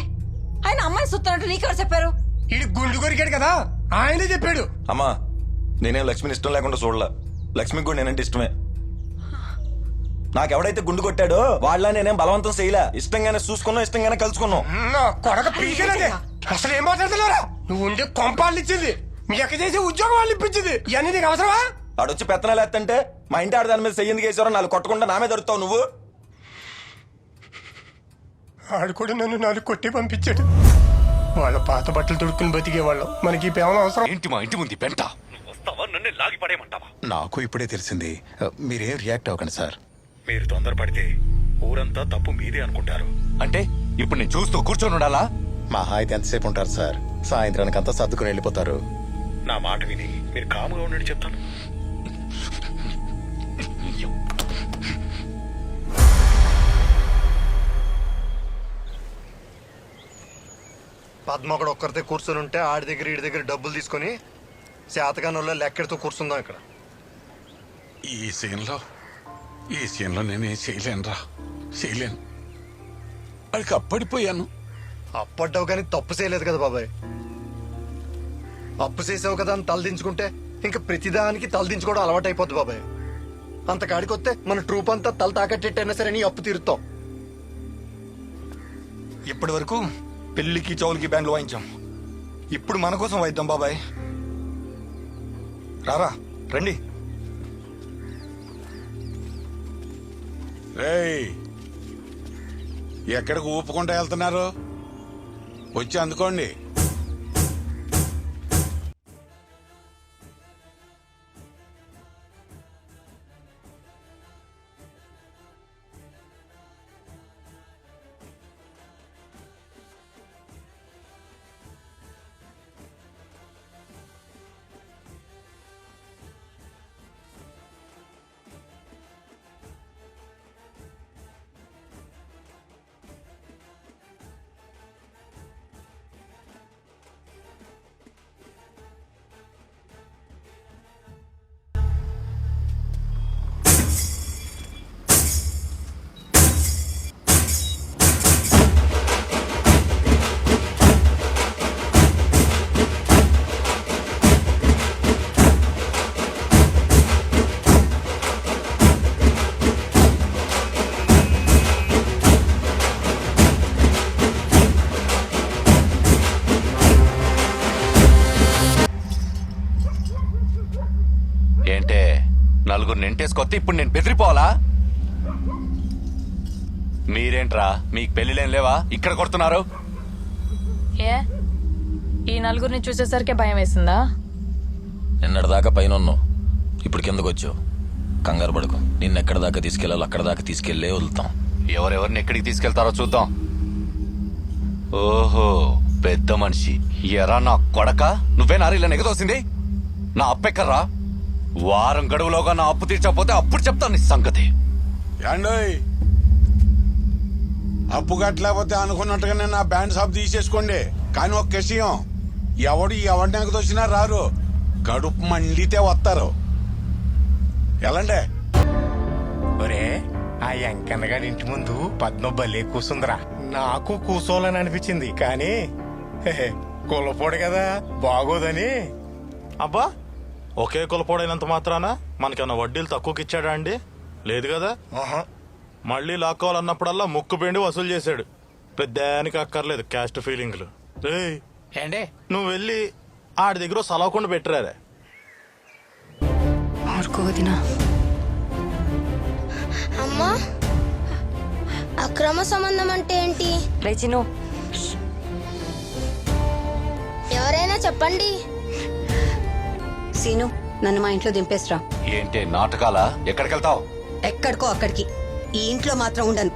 ఆయన అమ్మాయి సుత్తనట్టు నీకెవరు చెప్పారు? ఇది గుండు కొరికాడు కదా, ఆయనే చెప్పాడు. అమ్మా, నేనేం లక్ష్మిని ఇష్టం లేకుండా చూడలా. లక్ష్మికి కూడా నేనంటే ఇష్టమే. నాకెవడైతే గుండు కొట్టాడో వాళ్ళ నేనేం బలవంతం చేయలే. ఇష్టంగానే చూసుకున్నాం, ఇష్టంగానే కలుసుకున్నాం. నా కొడక పీకినది. అసలు ఏం మాట్లాడుతున్నారా? నువ్వు ఉండే కొంపాలు ఇచ్చింది, మీ అక్క చేసే ఉద్యోగం వాళ్ళు ఇప్పించింది, ఇవన్నీ నీకు అవసరమా? ఆడొచ్చి పెత్తనాలు ఎత్తంటే మా ఇంటి ఆడదాని మీద చెయ్యింది కేసారో నాలుగు కొట్టకుండా నా మీద దొరుకుతావు నువ్వు. ఆడు కూడా నన్ను నాలుగు కొట్టి పంపించాడు. వాళ్ళ పాత బట్టలు తొడుక్కుని బతికేవాళ్ళం, మనకి ఈ పేమల అవసరం ఏంటి మా ఇంటి ముందు పెంట? నాకు ఇప్పుడే తెలిసింది. మీరేం రియాక్ట్ అవ్వకండి సార్. మీరు తొందరపడితే ఊరంతా తప్పు మీదే అనుకుంటారు. అంటే ఇప్పుడు నేను చూస్తూ కూర్చొని ఉండాలా? మహా అయితే ఎంతసేపు ఉంటారు సార్? సాయంత్రానికి అంతా సర్దుకుని వెళ్ళిపోతారు. నా మాట విని మీరు కాముగా ఉండండి చెప్తాను. పద్మ కూడా ఒక్కరితే కూర్చొని ఉంటే ఆడి దగ్గర ఈడి దగ్గర డబ్బులు తీసుకొని శాతకానంలో లెక్కెడుతూ కూర్చుందాం ఇక్కడ. ఈ సీన్లో నేనేం చేయలేనురా, చేయలేను. వాడికి అప్పడిపోయాను. అప్పడ్డావు కానీ తప్పు చేయలేదు కదా బాబాయ్. అప్పు చేసావు కదా అని తలదించుకుంటే ఇంకా ప్రతిదానికి తలదించుకోవడం అలవాటు అయిపోద్ది బాబాయ్. అంత కాడికి వస్తే మన ట్రూప్ అంతా తల తాకట్టేట్టయినా సరే నీ అప్పు తీరుతాం. ఇప్పటి వరకు పెళ్లికి చౌలికి బ్యాండ్లు వాయించాం, ఇప్పుడు మన కోసం వాయిద్దాం బాబాయ్. రారా రండి. రేయ్, ఎక్కడికి ఊపుకుంటూ వెళ్తున్నారు? వచ్చి అందుకోండి. ఏంటే నలుగురు నెంటేసుకొస్తే ఇప్పుడు నేను బెదిరిపోవాలా? మీరేంట్రా, మీకు పెళ్లిలేం లేవా? ఇక్కడ కొడుతున్నారు. ఏ ఈ నలుగురిని చూసేసరికి భయం వేసిందా? నిన్నటిదాకా పైన ఉన్నావు, ఇప్పుడు కిందకు వచ్చావు. కంగారు పడుకో, నిన్నెక్కడ దాకా తీసుకెళ్ళాలి అక్కడ దాకా తీసుకెళ్లే వదులుతాం. ఎవరెవరిని ఎక్కడికి తీసుకెళ్తారో చూద్దాం. ఓహో, పెద్ద మనిషి. ఎరా నా కొడక, నువ్వే నారీలా నెగదోసింది? నా అప్పెక్కర్రా? వారం గడువులోగా నా అప్పు తీర్చకపోతే అప్పుడు చెప్తాను నీ సంగతి. ఏండోయ్, అప్పు కట్టలేకపోతే అనుకున్నట్టుగానే నా బ్యాండ్ షాప్ తీసేసుకోండి. కానీ ఒక విషయం, ఎవడిని ఎగదొచ్చినా రారు, కడుపు మండితే వస్తారు. ఎలాండే? ఒరే, ఆ ఎంకన్నగాడి ఇంటి ముందు పద్మ భలే కూసుందిరా. నాకు కూసోలని అనిపించింది, కానీ కులపోడు కదా, బాగోదని. అబ్బా, ఒకే కులపోడైనంత మాత్రాన మనకేమన్నా వడ్డీలు తక్కువకి ఇచ్చాడా అండి? లేదు కదా. మళ్ళీ లాక్కోవాలన్నప్పుడల్లా ముక్కు పిండి వసూలు చేశాడు. పెద్దానికి అక్కర్లేదు క్యాస్ట్ ఫీలింగ్లు. ఏండే, నువ్వు వెళ్ళి ఆడి దగ్గర సలవకుండా పెట్టరారే. అమ్మా, అక్రమ సంబంధం అంటే ఏంటి? రేచిను, ఎవరైనా చెప్పండి. సీను, నన్ను మా ఇంట్లో దింపేస్రా. ఏంటి నాటకాలా? ఎక్కడికి వెళ్తావు? ఎక్కడికో అక్కడికి. ఈ ఇంట్లో మాత్రం ఉండను.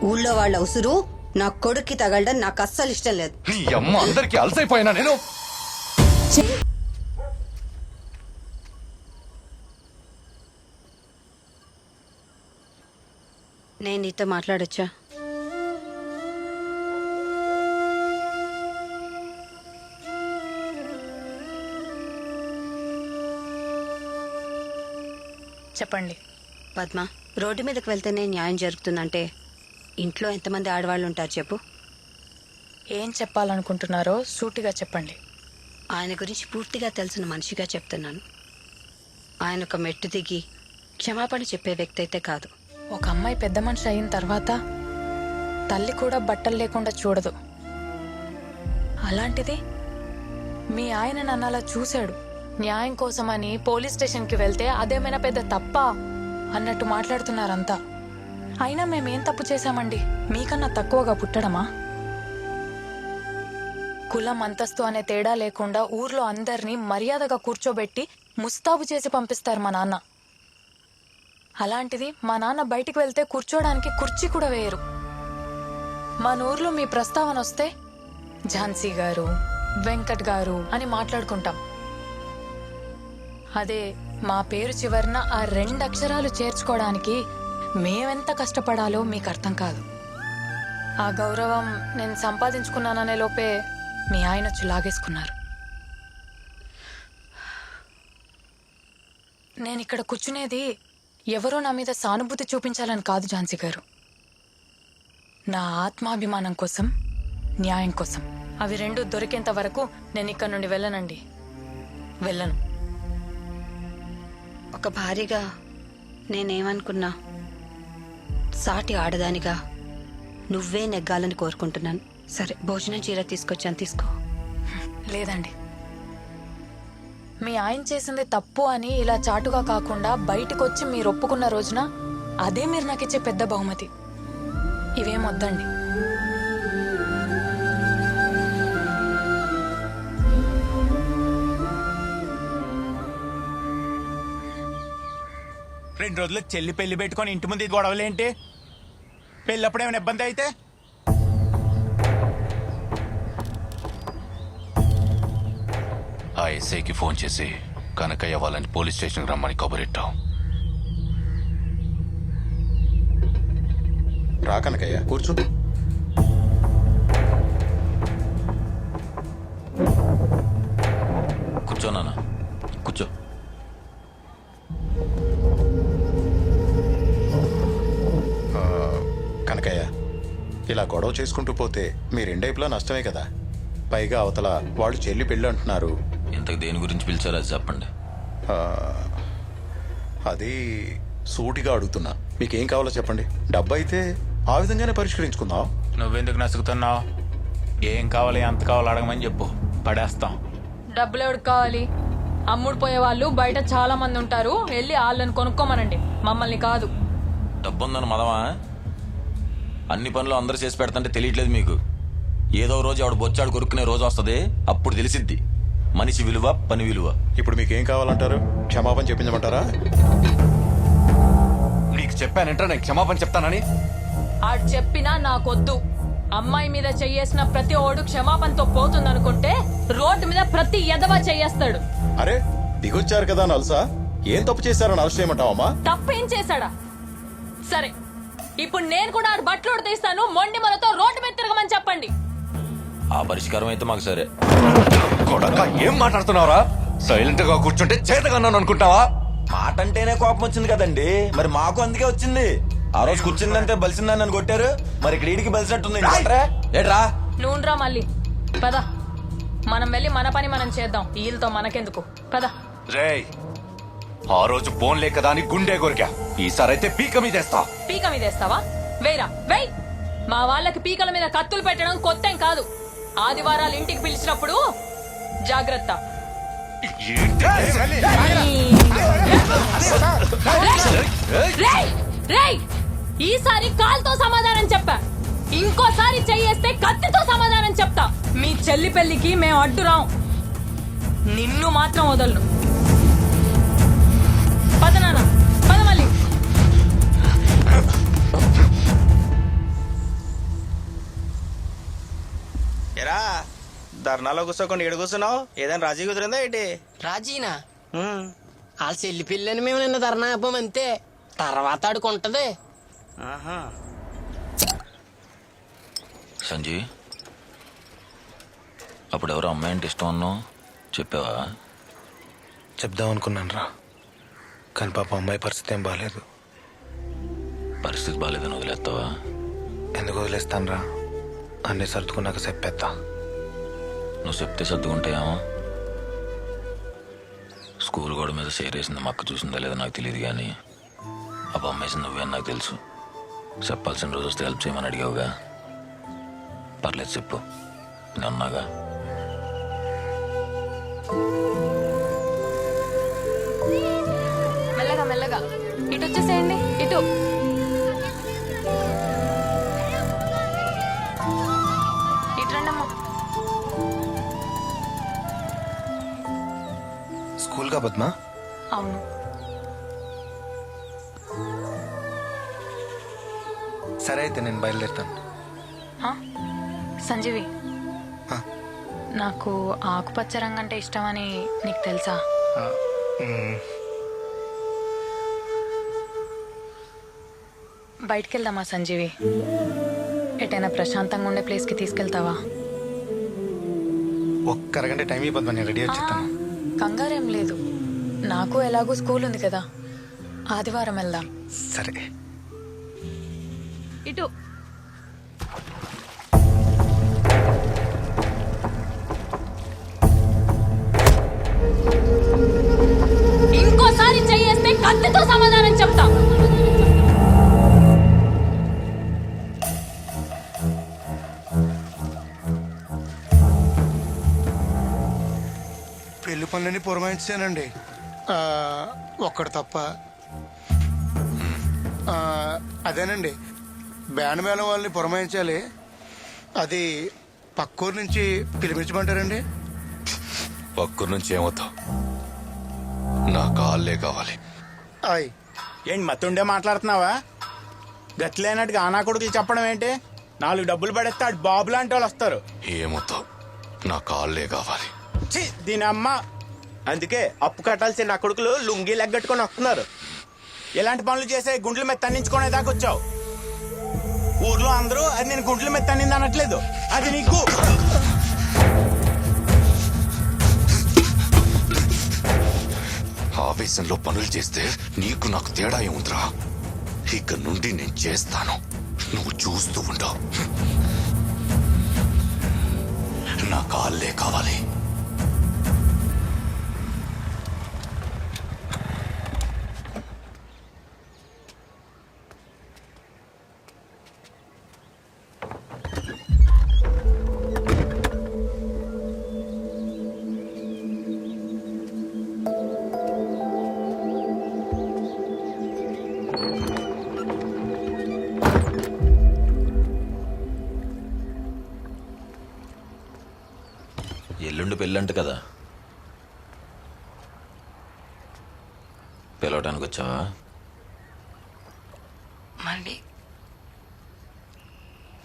ఊళ్ళో వాళ్ళ ఉసురు నా కొడుక్కి తగలడం నాకు అస్సలు ఇష్టం లేదు. నీ అమ్మ అందరికి అలసైపోయినా నేను. నేను నీతో మాట్లాడొచ్చా? చెప్పండి. పద్మ, రోడ్డు మీదకి వెళ్తేనే న్యాయం జరుగుతుందంటే ఇంట్లో ఎంతమంది ఆడవాళ్ళు ఉంటారు చెప్పు? ఏం చెప్పాలనుకుంటున్నారో సూటిగా చెప్పండి. ఆయన గురించి పూర్తిగా తెలిసిన మనిషిగా చెప్తున్నాను. ఆయన ఒక మెట్టు దిగి క్షమాపణ చెప్పే వ్యక్తి అయితే కాదు. ఒక అమ్మాయి పెద్ద మనిషి అయిన తర్వాత తల్లి కూడా బట్టలు లేకుండా చూడదు. అలాంటిది మీ ఆయన నన్ను అలా చూశాడు. న్యాయం కోసమని పోలీస్ స్టేషన్కి వెళ్తే అదేమైనా పెద్ద తప్పా అన్నట్టు మాట్లాడుతున్నారంతా. అయినా మేమేం తప్పు చేశామండి? మీకన్నా తక్కువగా పుట్టడమా? కులం అంతస్తు అనే తేడా లేకుండా ఊర్లో అందరినీ మర్యాదగా కూర్చోబెట్టి ముస్తాబు చేసి పంపిస్తారు మా నాన్న. అలాంటిది మా నాన్న బయటికి వెళ్తే కూర్చోడానికి కుర్చీ కూడా వేయరు. మన ఊర్లో మీ ప్రస్తావన వస్తే ఝాన్సీ గారు, వెంకట్ గారు అని మాట్లాడుకుంటాం. అదే మా పేరు చివరన ఆ 2 అక్షరాలు చేర్చుకోవడానికి మేమెంత కష్టపడాలో మీకు అర్థం కాదు. ఆ గౌరవం నేను సంపాదించుకున్నాననే లోపే మీ ఆయన వచ్చి లాగేసుకున్నారు. నేను ఇక్కడ కూర్చునేది ఎవరో నా మీద సానుభూతి చూపించాలని కాదు ఝాన్సీ గారు. నా ఆత్మాభిమానం కోసం, న్యాయం కోసం. అవి 2 దొరికేంత వరకు నేను ఇక్కడ నుండి వెళ్ళనండి. వెళ్ళను. ఒక భార్యగా నేనేమనుకున్నా, సాటి ఆడదానిగా నువ్వే నెగ్గాలని కోరుకుంటున్నాను. సరే, భోజనం చీర తీసుకొచ్చాను, తీసుకో. లేదండి, మీ ఆయన చేసింది తప్పు అని ఇలా చాటుగా కాకుండా బయటకు వచ్చి మీరు ఒప్పుకున్న రోజున అదే మీరు నాకు ఇచ్చే పెద్ద బహుమతి. ఇవేం వద్దండి. రెండు రోజులు చెల్లి పెళ్లి పెట్టుకొని ఇంటి ముందు ఇది గొడవలేంటి? పెళ్ళప్పుడు ఏమైనా ఇబ్బంది అయితే? ఆ ఎస్ఐకి ఫోన్ చేసి కనకయ్య వాళ్ళని పోలీస్ స్టేషన్కి రమ్మని కబురెట్టాం. రా కనకయ్య, కూర్చో. కూర్చో నాన్న, కూర్చో. కనకయ్య, ఇలా గొడవ చేసుకుంటూ పోతే మీ రెండైపులా నష్టమే కదా. పైగా అవతల వాళ్ళు చెల్లి పెళ్ళి అంటున్నారు. ఇంతకు దేని గురించి పిలిచారో అది చెప్పండి. అది సూటిగా అడుగుతున్నా. మీకేం కావాలో చెప్పండి. డబ్బు అయితే ఆ విధంగానే పరిష్కరించుకుందాం. నువ్వెందుకు నసుకుతున్నావు? ఏం కావాలి, ఎంత కావాలో అడగమని చెప్పు, పడేస్తాం. డబ్బులు ఎవరికి కావాలి? అమ్ముడు పోయే వాళ్ళు బయట చాలా మంది ఉంటారు. వెళ్ళి వాళ్ళని కొనుక్కోమనండి, మమ్మల్ని కాదు. డబ్బు ఉందని మదమా? అన్ని పనులు అందరూ చేసి పెడతంటే తెలియట్లేదు మీకు. ఏదో రోజు ఆవిడ బొచ్చాడు కొరుక్కునే రోజు వస్తుంది, అప్పుడు తెలిసిద్ది మనిషి విలువ, పని విలువ. ఇప్పుడు మీకేం కావాలంటారు? క్షమాపణ చెప్పించమంటారా? నీకు చెప్పానంటే నేను క్షమాపణ చెప్తానని. ఆడు చెప్పినా నాకొద్దు. అమ్మాయి మీద చెయ్యేసిన ప్రతి ఓడు క్షమాపణతో పోతుందనుకుంటే రోడ్డు మీద ప్రతి ఎదవ చెయ్యేస్తాడు. అరే దిగొచ్చారు కదా నల్సా, ఏం తప్పు చేశారని అరెస్ట్ చేయమంటావమ్మా? తప్పేం చేశాడా? సరే, ఇప్పుడు నేను కూడా ఆడు బట్టలు తీస్తాను, మొండి మనతో రోడ్డు మీద తిరగమని చెప్పండి. ఆ పరిష్కారం అయితే మాకు సరే. ఏం మాట్లాడుతున్నావురా? సైలెంట్ గా కూర్చుంటే చేతగన్నాను అనుకుంటావా? మాట అంటేనే కోపం వచ్చింది కదండి, మరి మాకు అందుకే వచ్చింది. ఆ రోజు కూర్చుందంటే బలిసిందని నన్ను కొట్టారు, మరి ఇక్కడ ఈడికి బలిసినట్టుంది. ఏట్రా నూనెరా మళ్ళీ పద, మనం వెళ్ళి మన పని మనం చేద్దాం. వీళ్ళతో మనకెందుకు, పద. రేయ్, ఆ రోజు ఫోన్ లేకదా అని గుండె కొరికా, ఈసారైతే పీక మీదేస్తా. పీక మీద వేస్తావా? వేయరా, వేయ్. మా వాళ్ళకి పీకల మీద కత్తులు పెట్టడం కొత్తేం కాదు. ఆదివారాలు ఇంటికి పిలిచినప్పుడు జాగ్రత్త. ఈసారి కాల్తో సమాధానం చెప్పా, ఇంకోసారి చెయ్యేస్తే కత్తితో సమాధానం చెప్తా. మీ చెల్లి పెళ్లికి మేము అడ్డురాం, నిన్ను మాత్రం వదలను. పద నాన్న, పద మళ్ళీ. ఎరా ధర్నాలో కూర్చోకుండా ఏడు కూర్చున్నావు? ఏదైనా రాజీ కుదిరిందా ఏంటి? రాజీనా? వాళ్ళ చెల్లి పిల్లని మేము నిన్న ధర్నా అవ్వం, అంతే. తర్వాత ఆడుకుంటది. సంజయ్, అప్పుడు ఎవరో అమ్మాయి అంటే ఇష్టం అన్నావు, చెప్పావా? చెప్దాం అనుకున్నాను రా, కానీ పాప అమ్మాయి పరిస్థితి ఏం బాగాలేదు. పరిస్థితి బాగాలేదని వదిలేస్తావా? ఎందుకు వదిలేస్తాను రా, అన్నీ సర్దుకున్నాక చెప్పేస్తా. నువ్వు చెప్తే సర్దుకుంటాయేమో. స్కూల్ గోడ మీద షేర్ వేసింది మా అక్క చూసిందా లేదా నాకు తెలియదు, కానీ ఆ బొమ్మ వేసింది నువ్వే అని నాకు తెలుసు. చెప్పాల్సిన రోజు వస్తే హెల్ప్ చేయమని అడిగావుగా. పర్లేదు చెప్పు, నేను అన్నాగా. మెల్లగా మెల్లగా ఇటు వచ్చేసేయండి. ఇటు ఇటు రండమ్మా. స్కూల్ కా పద్మా? అవును. సరే అయితే నేను బయలుదేరుతాను. ఆ? సంజీవి, నాకు ఆకుపచ్చ రంగు అంటే ఇష్టమని నీకు తెలుసా? బయటికి వెళ్దామా సంజీవి? ఎటైనా ప్రశాంతంగా ఉండే ప్లేస్కి తీసుకెళ్తావా? ఒక్క అరగంట టైం ఇవ్వద్దు, నేను రెడీ వచ్చేస్తాను. కంగారేం లేదు, నాకు ఎలాగో స్కూల్ ఉంది కదా. ఆదివారం వెళ్దాం. సరే. ఇటు ఇంకోసారి చెయ్యేస్తే కత్తితో సమాధానం చెప్తా. పెళ్లి పనులన్నీ పురమాయించానండి, ఒక్కడు తప్ప. అదేనండి, బ్యాండ్ మేళం వాళ్ళని పురమాయించాలి. అది పక్కూరు నుంచి పిలిపించమంటారండి? పక్కూరు నుంచి ఏమవుతావు? నా కాళ్ళే కావాలి. అయ్ ఏంటి మతుండే మాట్లాడుతున్నావా? గట్లేనట్టుగా ఆనా కొడుకులు చెప్పడం ఏంటి? 4 డబ్బులు పడేస్తే ఆడు బాబు లాంటి వాళ్ళు వస్తారు. ఏమవుతావు? నా కాళ్ళే కావాలి. దీని అమ్మ. అందుకే అప్పు కట్టాల్సిన నా కొడుకులు లుంగి లెగ్గట్టుకొని వస్తున్నారు. ఇలాంటి పనులు చేసే గుండ్ల మీద తన్నించుకునే దాకా వచ్చావు. ఊర్లో అందరూ అది నేను గుండ్ల మీద తన్నింది అనట్లేదు, అది నీకు. ఆవేశంలో పనులు చేస్తే నీకు నాకు తేడా ఏముందిరా? ఇక నుండి నేను చేస్తాను, నువ్వు చూస్తూ ఉండవు. నా కాళ్ళే కావాలి. ఎల్లుండి పెళ్ళంట కదా, పిలవటానికి వచ్చావా? మళ్ళీ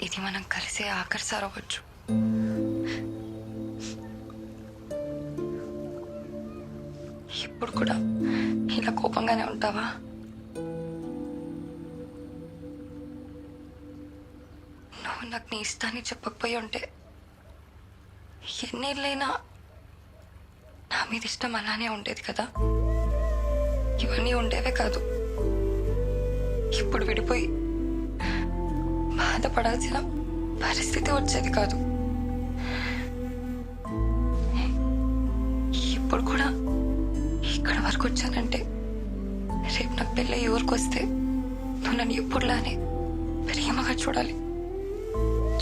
ఇది మనం కలిసే ఆఖరి సార్ అవ్వచ్చు. ఇప్పుడు కూడా ఇలా కోపంగానే ఉంటావా? నువ్వు నాకు నీ ఇష్టాన్ని చెప్పకపోయి ఉంటే ఎన్నేళ్ళైనా నా మీద ఇష్టం అలానే ఉండేది కదా. ఇవన్నీ ఉండేవే కాదు. ఇప్పుడు విడిపోయి బాధపడాల్సిన పరిస్థితి వచ్చేది కాదు. ఇప్పుడు కూడా ఇక్కడ వరకు వచ్చానంటే రేపు నాకు పెళ్ళి ఊరికి వస్తే నువ్వు నన్ను ఎప్పుడులానే ప్రేమగా చూడాలి.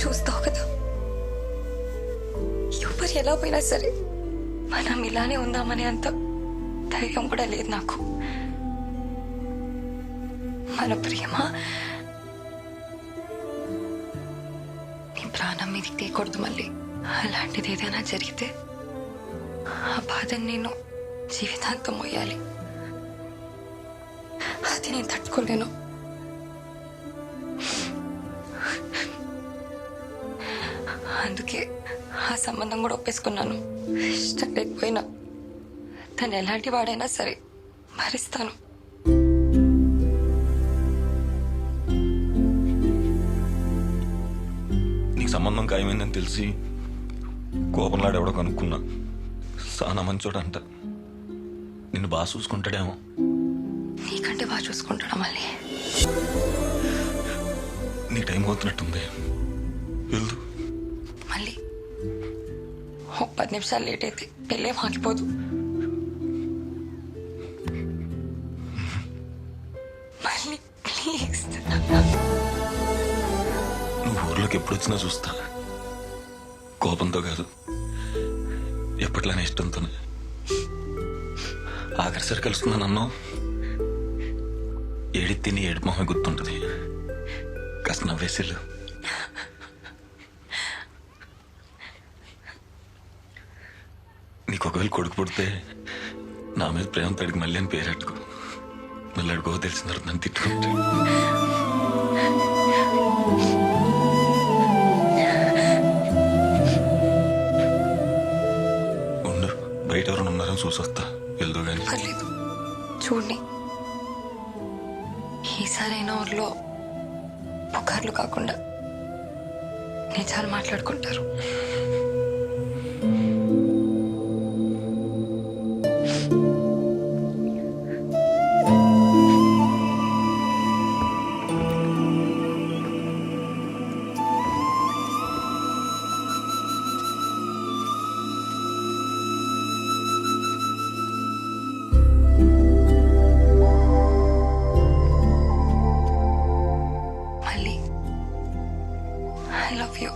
చూస్తావు కదా, ఎవరు ఎలా పోయినా సరే మనం ఇలానే ఉందామనే అంత ధైర్యం కూడా లేదు నాకు. మన ప్రేమ నీ ప్రాణం మీదకి తీయకూడదు మళ్ళీ. అలాంటిది ఏదైనా జరిగితే ఆ బాధని నేను జీవితాంతం మోయాలి. అది నేను తట్టుకోలేను. అందుకే ఆ సంబంధం కూడా ఒప్పేసుకున్నాను. ఇష్టం లేకపోయినా తను ఎలాంటి వాడైనా సరే భరిస్తాను. నీకు సంబంధం ఖాయమైందని తెలిసి కోపంలాడెవడో కనుక్కున్నా. సానా మంచోడంట, నిన్ను బాగా చూసుకుంటాడేమో. నీకంటే బాగా చూసుకుంటాడా మళ్ళీ? నీ టైం అవుతున్నట్టుంది, వెళ్ళు. మళ్ళీ 10 నిమిషాలు లేట్ అయితే పెళ్ళేం ఆగిపోదు. మళ్ళీ జోలికి ఎప్పుడు వచ్చినా చూస్తా. కోపంతో కాదు, ఎప్పట్లానే ఇష్టంతోనే. ఆఖరిసరి కలుసుకున్నా నన్ను ఏడి తిని ఏడు మొహం గుర్తుంటది. కాస్త నవ్వేసిల్లు. నీకు ఒకవేళ కొడుకు పుడితే నా మీద ప్రేమ తడికి మళ్ళీ అని పేరెట్టుకో. మళ్ళీ అడుగో తెలిసిన తర్వాత నన్ను తిట్టుకుంటా. ఉండు, బయట ఎవరైనా ఉన్నారని చూసొస్తా. వెళ్దు గాని. పర్లేదు, చూడండి. ఈసారైనా ఊర్లో పుకార్లు కాకుండా నిజాలు మాట్లాడుకుంటారు. మళ్ళీ ఐ లవ్ యూ.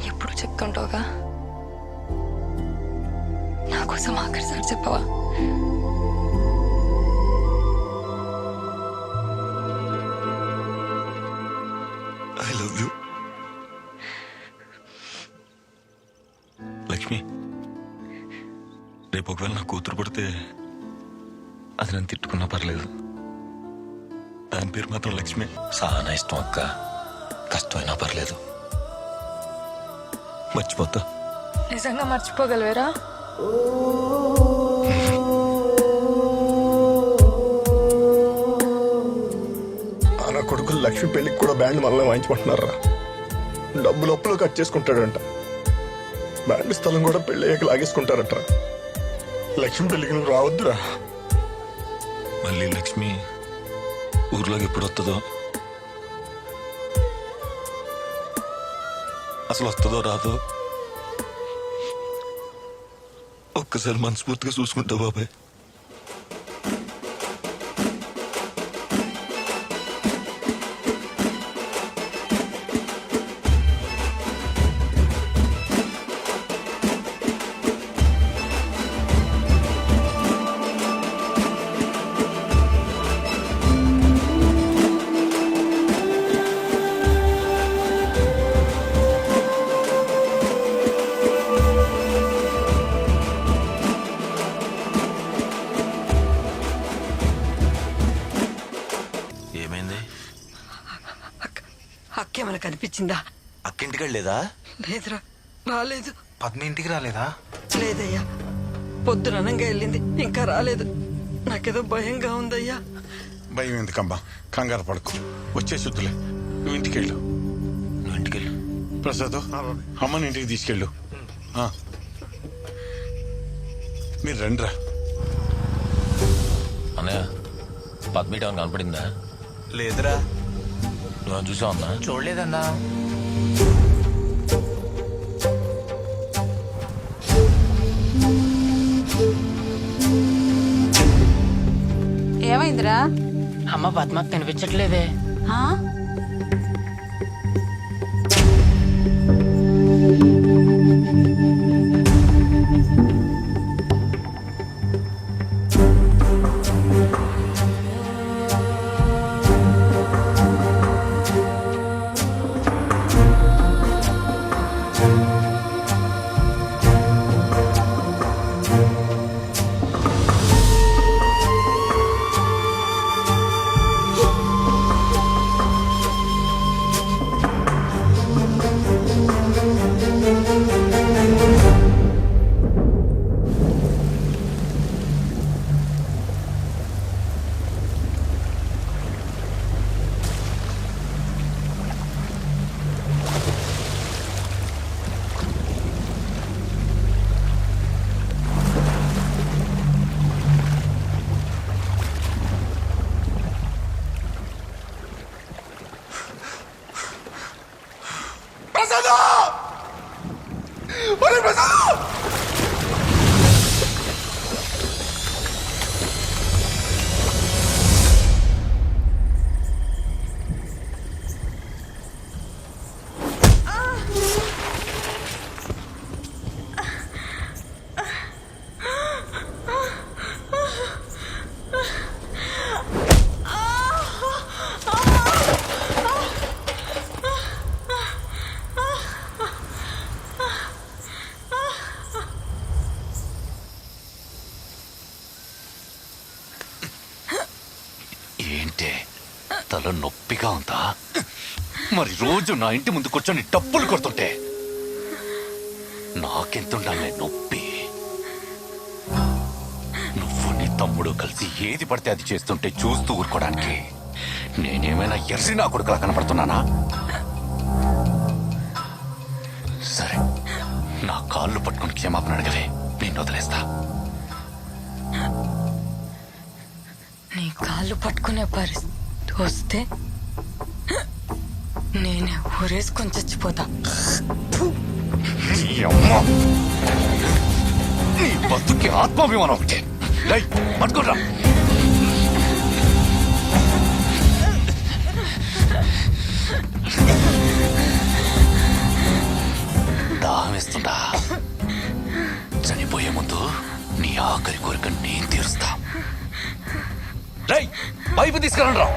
ఎప్పుడు చెప్తుంటావుగా, నా కోసం ఆఖరిసారి చెప్పవా? I love you Lakshmi. రేపు ఒకవేళ నా కూతురు పడితే అది నన్ను తిట్టుకున్నా పర్లేదు. దాని పేరు మాత్రం లక్ష్మి. చాలా ఇష్టం అక్క. కష్టమైనా పర్లేదు, మర్చిపోతా. నిజంగా మర్చిపోగలవేరా? నా కొడుకులు లక్ష్మి పెళ్లికి కూడా బ్యాండ్ మళ్ళీ వాయించుకుంటున్నారా? డబ్బులు అప్పులు కట్ చేసుకుంటాడంట. బ్యాండ్ స్థలం కూడా పెళ్లి అయ్యాక లాగేసుకుంటారట. లక్ష్మి పెళ్లికి నువ్వు రావద్దురా. మళ్ళీ లక్ష్మి ఊర్లోకి ఎప్పుడు వస్తుందో, అసలు వస్తుందో రాదో ఒక్కసారి మనస్ఫూర్తిగా చూసుకుంటా బాబాయ్. ఏమైంది? అక్కేమైనా కనిపించిందా? అక్కింటికి వెళ్ళలేదా? లేదురా, రాలేదు. పద్మ ఇంటికి రాలేదా? లేదయ్యా, పొద్దుననంగా వెళ్ళింది, ఇంకా రాలేదు. నాకేదో భయంగా ఉందయ్యా. భయం ఎందుకమ్మా, కంగారు పడుకో. వచ్చే శుద్ధులే, నువ్వు ఇంటికెళ్ళు. నువ్వు ఇంటికెళ్ళు. ప్రసాద్, అమ్మని ఇంటికి తీసుకెళ్ళు. మీరు రండిరా. అన్నయ్య, పద్మీట కనపడిందా? లేదురా. నువ్వు చూసావు అన్నా? చూడలేదన్నా. ఏమైందిరా? అమ్మ పద్మకు కనిపించట్లేదే. ఆ? చాలా నొప్పిగా ఉందా? మరి రోజు నా ఇంటి ముందు కూర్చొని డప్పులు కొడుతుంటే నాకెంతుండాలే నొప్పి. నువ్వు నీ తమ్ముడు కలిసి ఏది పడితే అది చేస్తుంటే చూస్తూ ఊరుకోవడానికి నేనేమైనా ఎర్రి నా కొడుకులా కనపడుతున్నానా? సరే, నా కాళ్ళు పట్టుకుని క్షమాపణ అడగలే, నేను వదిలేస్తా. నీ కాళ్ళు పట్టుకునే పరిస్థితి వస్తే నేనే ఊరేసుకొని చచ్చిపోతా. నీ బతుకి ఆత్మాభిమానం ఒకటే. పట్టుకోరా. దాహం వేస్తుందా? చనిపోయే ముందు నీ ఆఖరి కోరిక నేను తీరుస్తా. రై, పైపు తీసుకురండి రా.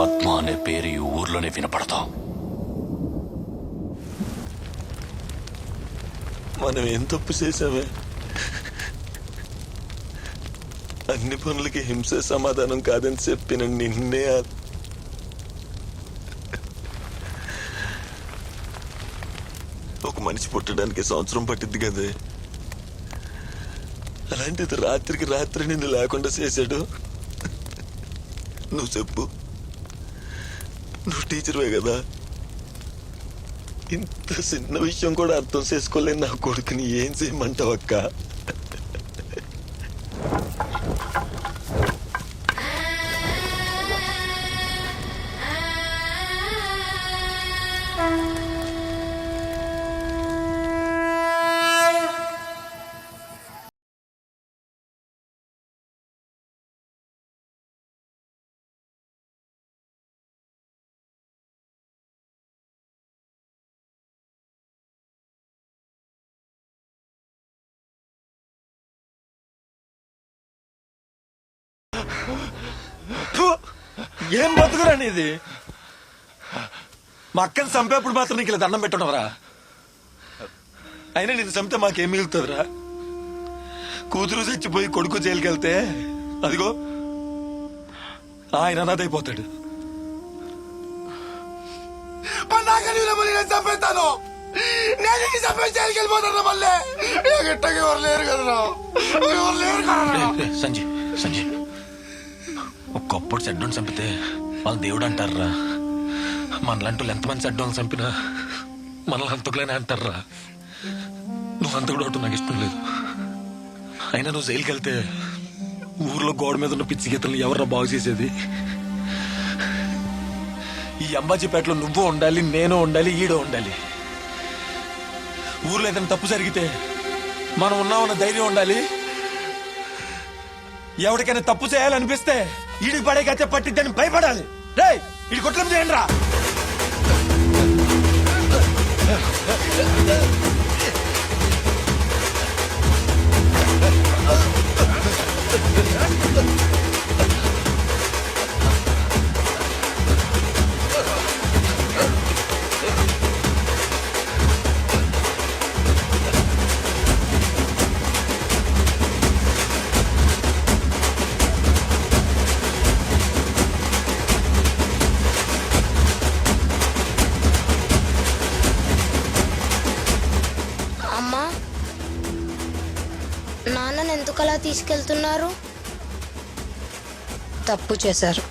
పద్మ అనే పేరు ఈ ఊర్లోనే వినపడతాం. మనం ఏం తప్పు చేశామే? అన్ని పనులకి హింసే సమాధానం కాదని చెప్పిన నిన్నే ఒక మనిషి పుట్టడానికి సంవత్సరం పట్టిద్ది కదే, అలాంటిది రాత్రికి రాత్రి నిన్ను లేకుండా చేశాడు. నువ్వు చెప్పు, నువ్వు టీచర్వే కదా. ఇంత చిన్న విషయం కూడా అర్థం చేసుకోలేని నా కొడుకుని ఏం చేయమంటావు అక్క? ఏం బతుకురాని ఇది? మా అక్కని చంపేప్పుడు మాత్రం నీకు ఇలా దండం పెట్టడవరా? అయినా నేను చంపితే మాకేం మిగులుతుందిరా? కూతురు చచ్చిపోయి కొడుకు జైలుకెళ్తే అదిగో ఆయన అనాథైపోతాడు. చంపేస్తాను, నేను చంపేసి జైలుకి వెళ్ళిపోతాను. మళ్ళీ గిట్టకి ఎవరు లేరు కదరా, ఎవరు లేరు కదా. సంజయ్ ఒక్కప్పుడు చెడ్డోని చంపితే వాళ్ళు దేవుడు అంటారా? మనలాంటి వాళ్ళు ఎంతమంది చెడ్డోని చంపినా మనల్ని అంతకులేనే అంటారా? నువ్వు అంతకుడు అవటం నాకు ఇష్టం లేదు. అయినా నువ్వు జైలుకి వెళ్తే ఊర్లో గోడ మీద ఉన్న పిచ్చి గీతలను ఎవర్రా బాగు చేసేది? ఈ అంబాజీపేటలో నువ్వు ఉండాలి, నేను ఉండాలి, ఈడో ఉండాలి. ఊర్లో ఏదైనా తప్పు జరిగితే మనం ఉన్నామన్న ధైర్యం ఉండాలి. ఎవరికైనా తప్పు చేయాలనిపిస్తే ఈడికి పడే కథ పట్టిద్దని భయపడాలి. రే, ఇడి కొట్ల మీద ఏంట్రా? నాన్నని ఎందుకలా తీసుకెళ్తున్నారు? తప్పు చేశారు.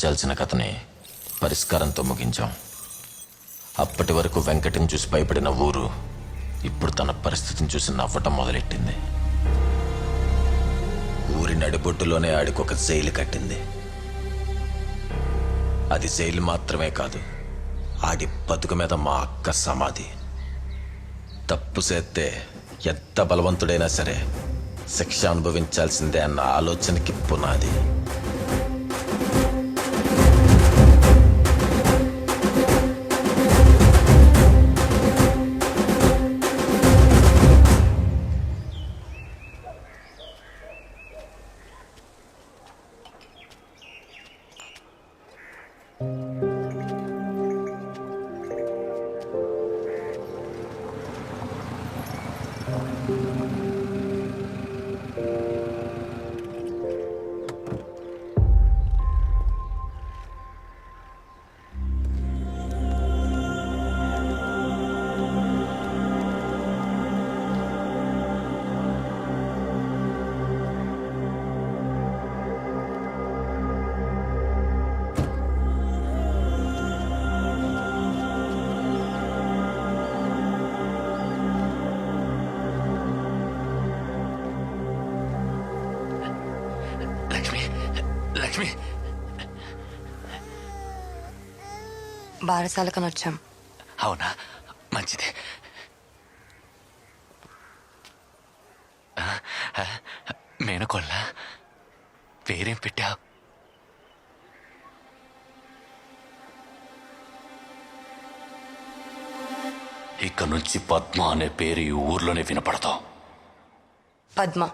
ముగించాల్సిన కథని పరిష్కారంతో ముగించాం. అప్పటి వరకు వెంకటని చూసి భయపడిన ఊరు ఇప్పుడు తన పరిస్థితిని చూసి నవ్వటం మొదలెట్టింది. ఊరి నడిబొట్టులోనే ఆడికొక జైలు కట్టింది. అది జైలు మాత్రమే కాదు, ఆడి బతుకు మీద మా అక్క సమాధి. తప్పు చేస్తే ఎంత బలవంతుడైనా సరే శిక్ష అనుభవించాల్సిందే అన్న ఆలోచనకి పునాది. లక్ష్మి, బారసాలకని వచ్చాం. అవునా, మంచిది. మేనకోళ్ళ పేరేం పెట్టావు? ఇక నుంచి పద్మ అనే పేరు ఈ ఊర్లోనే వినపడతావు. పద్మ.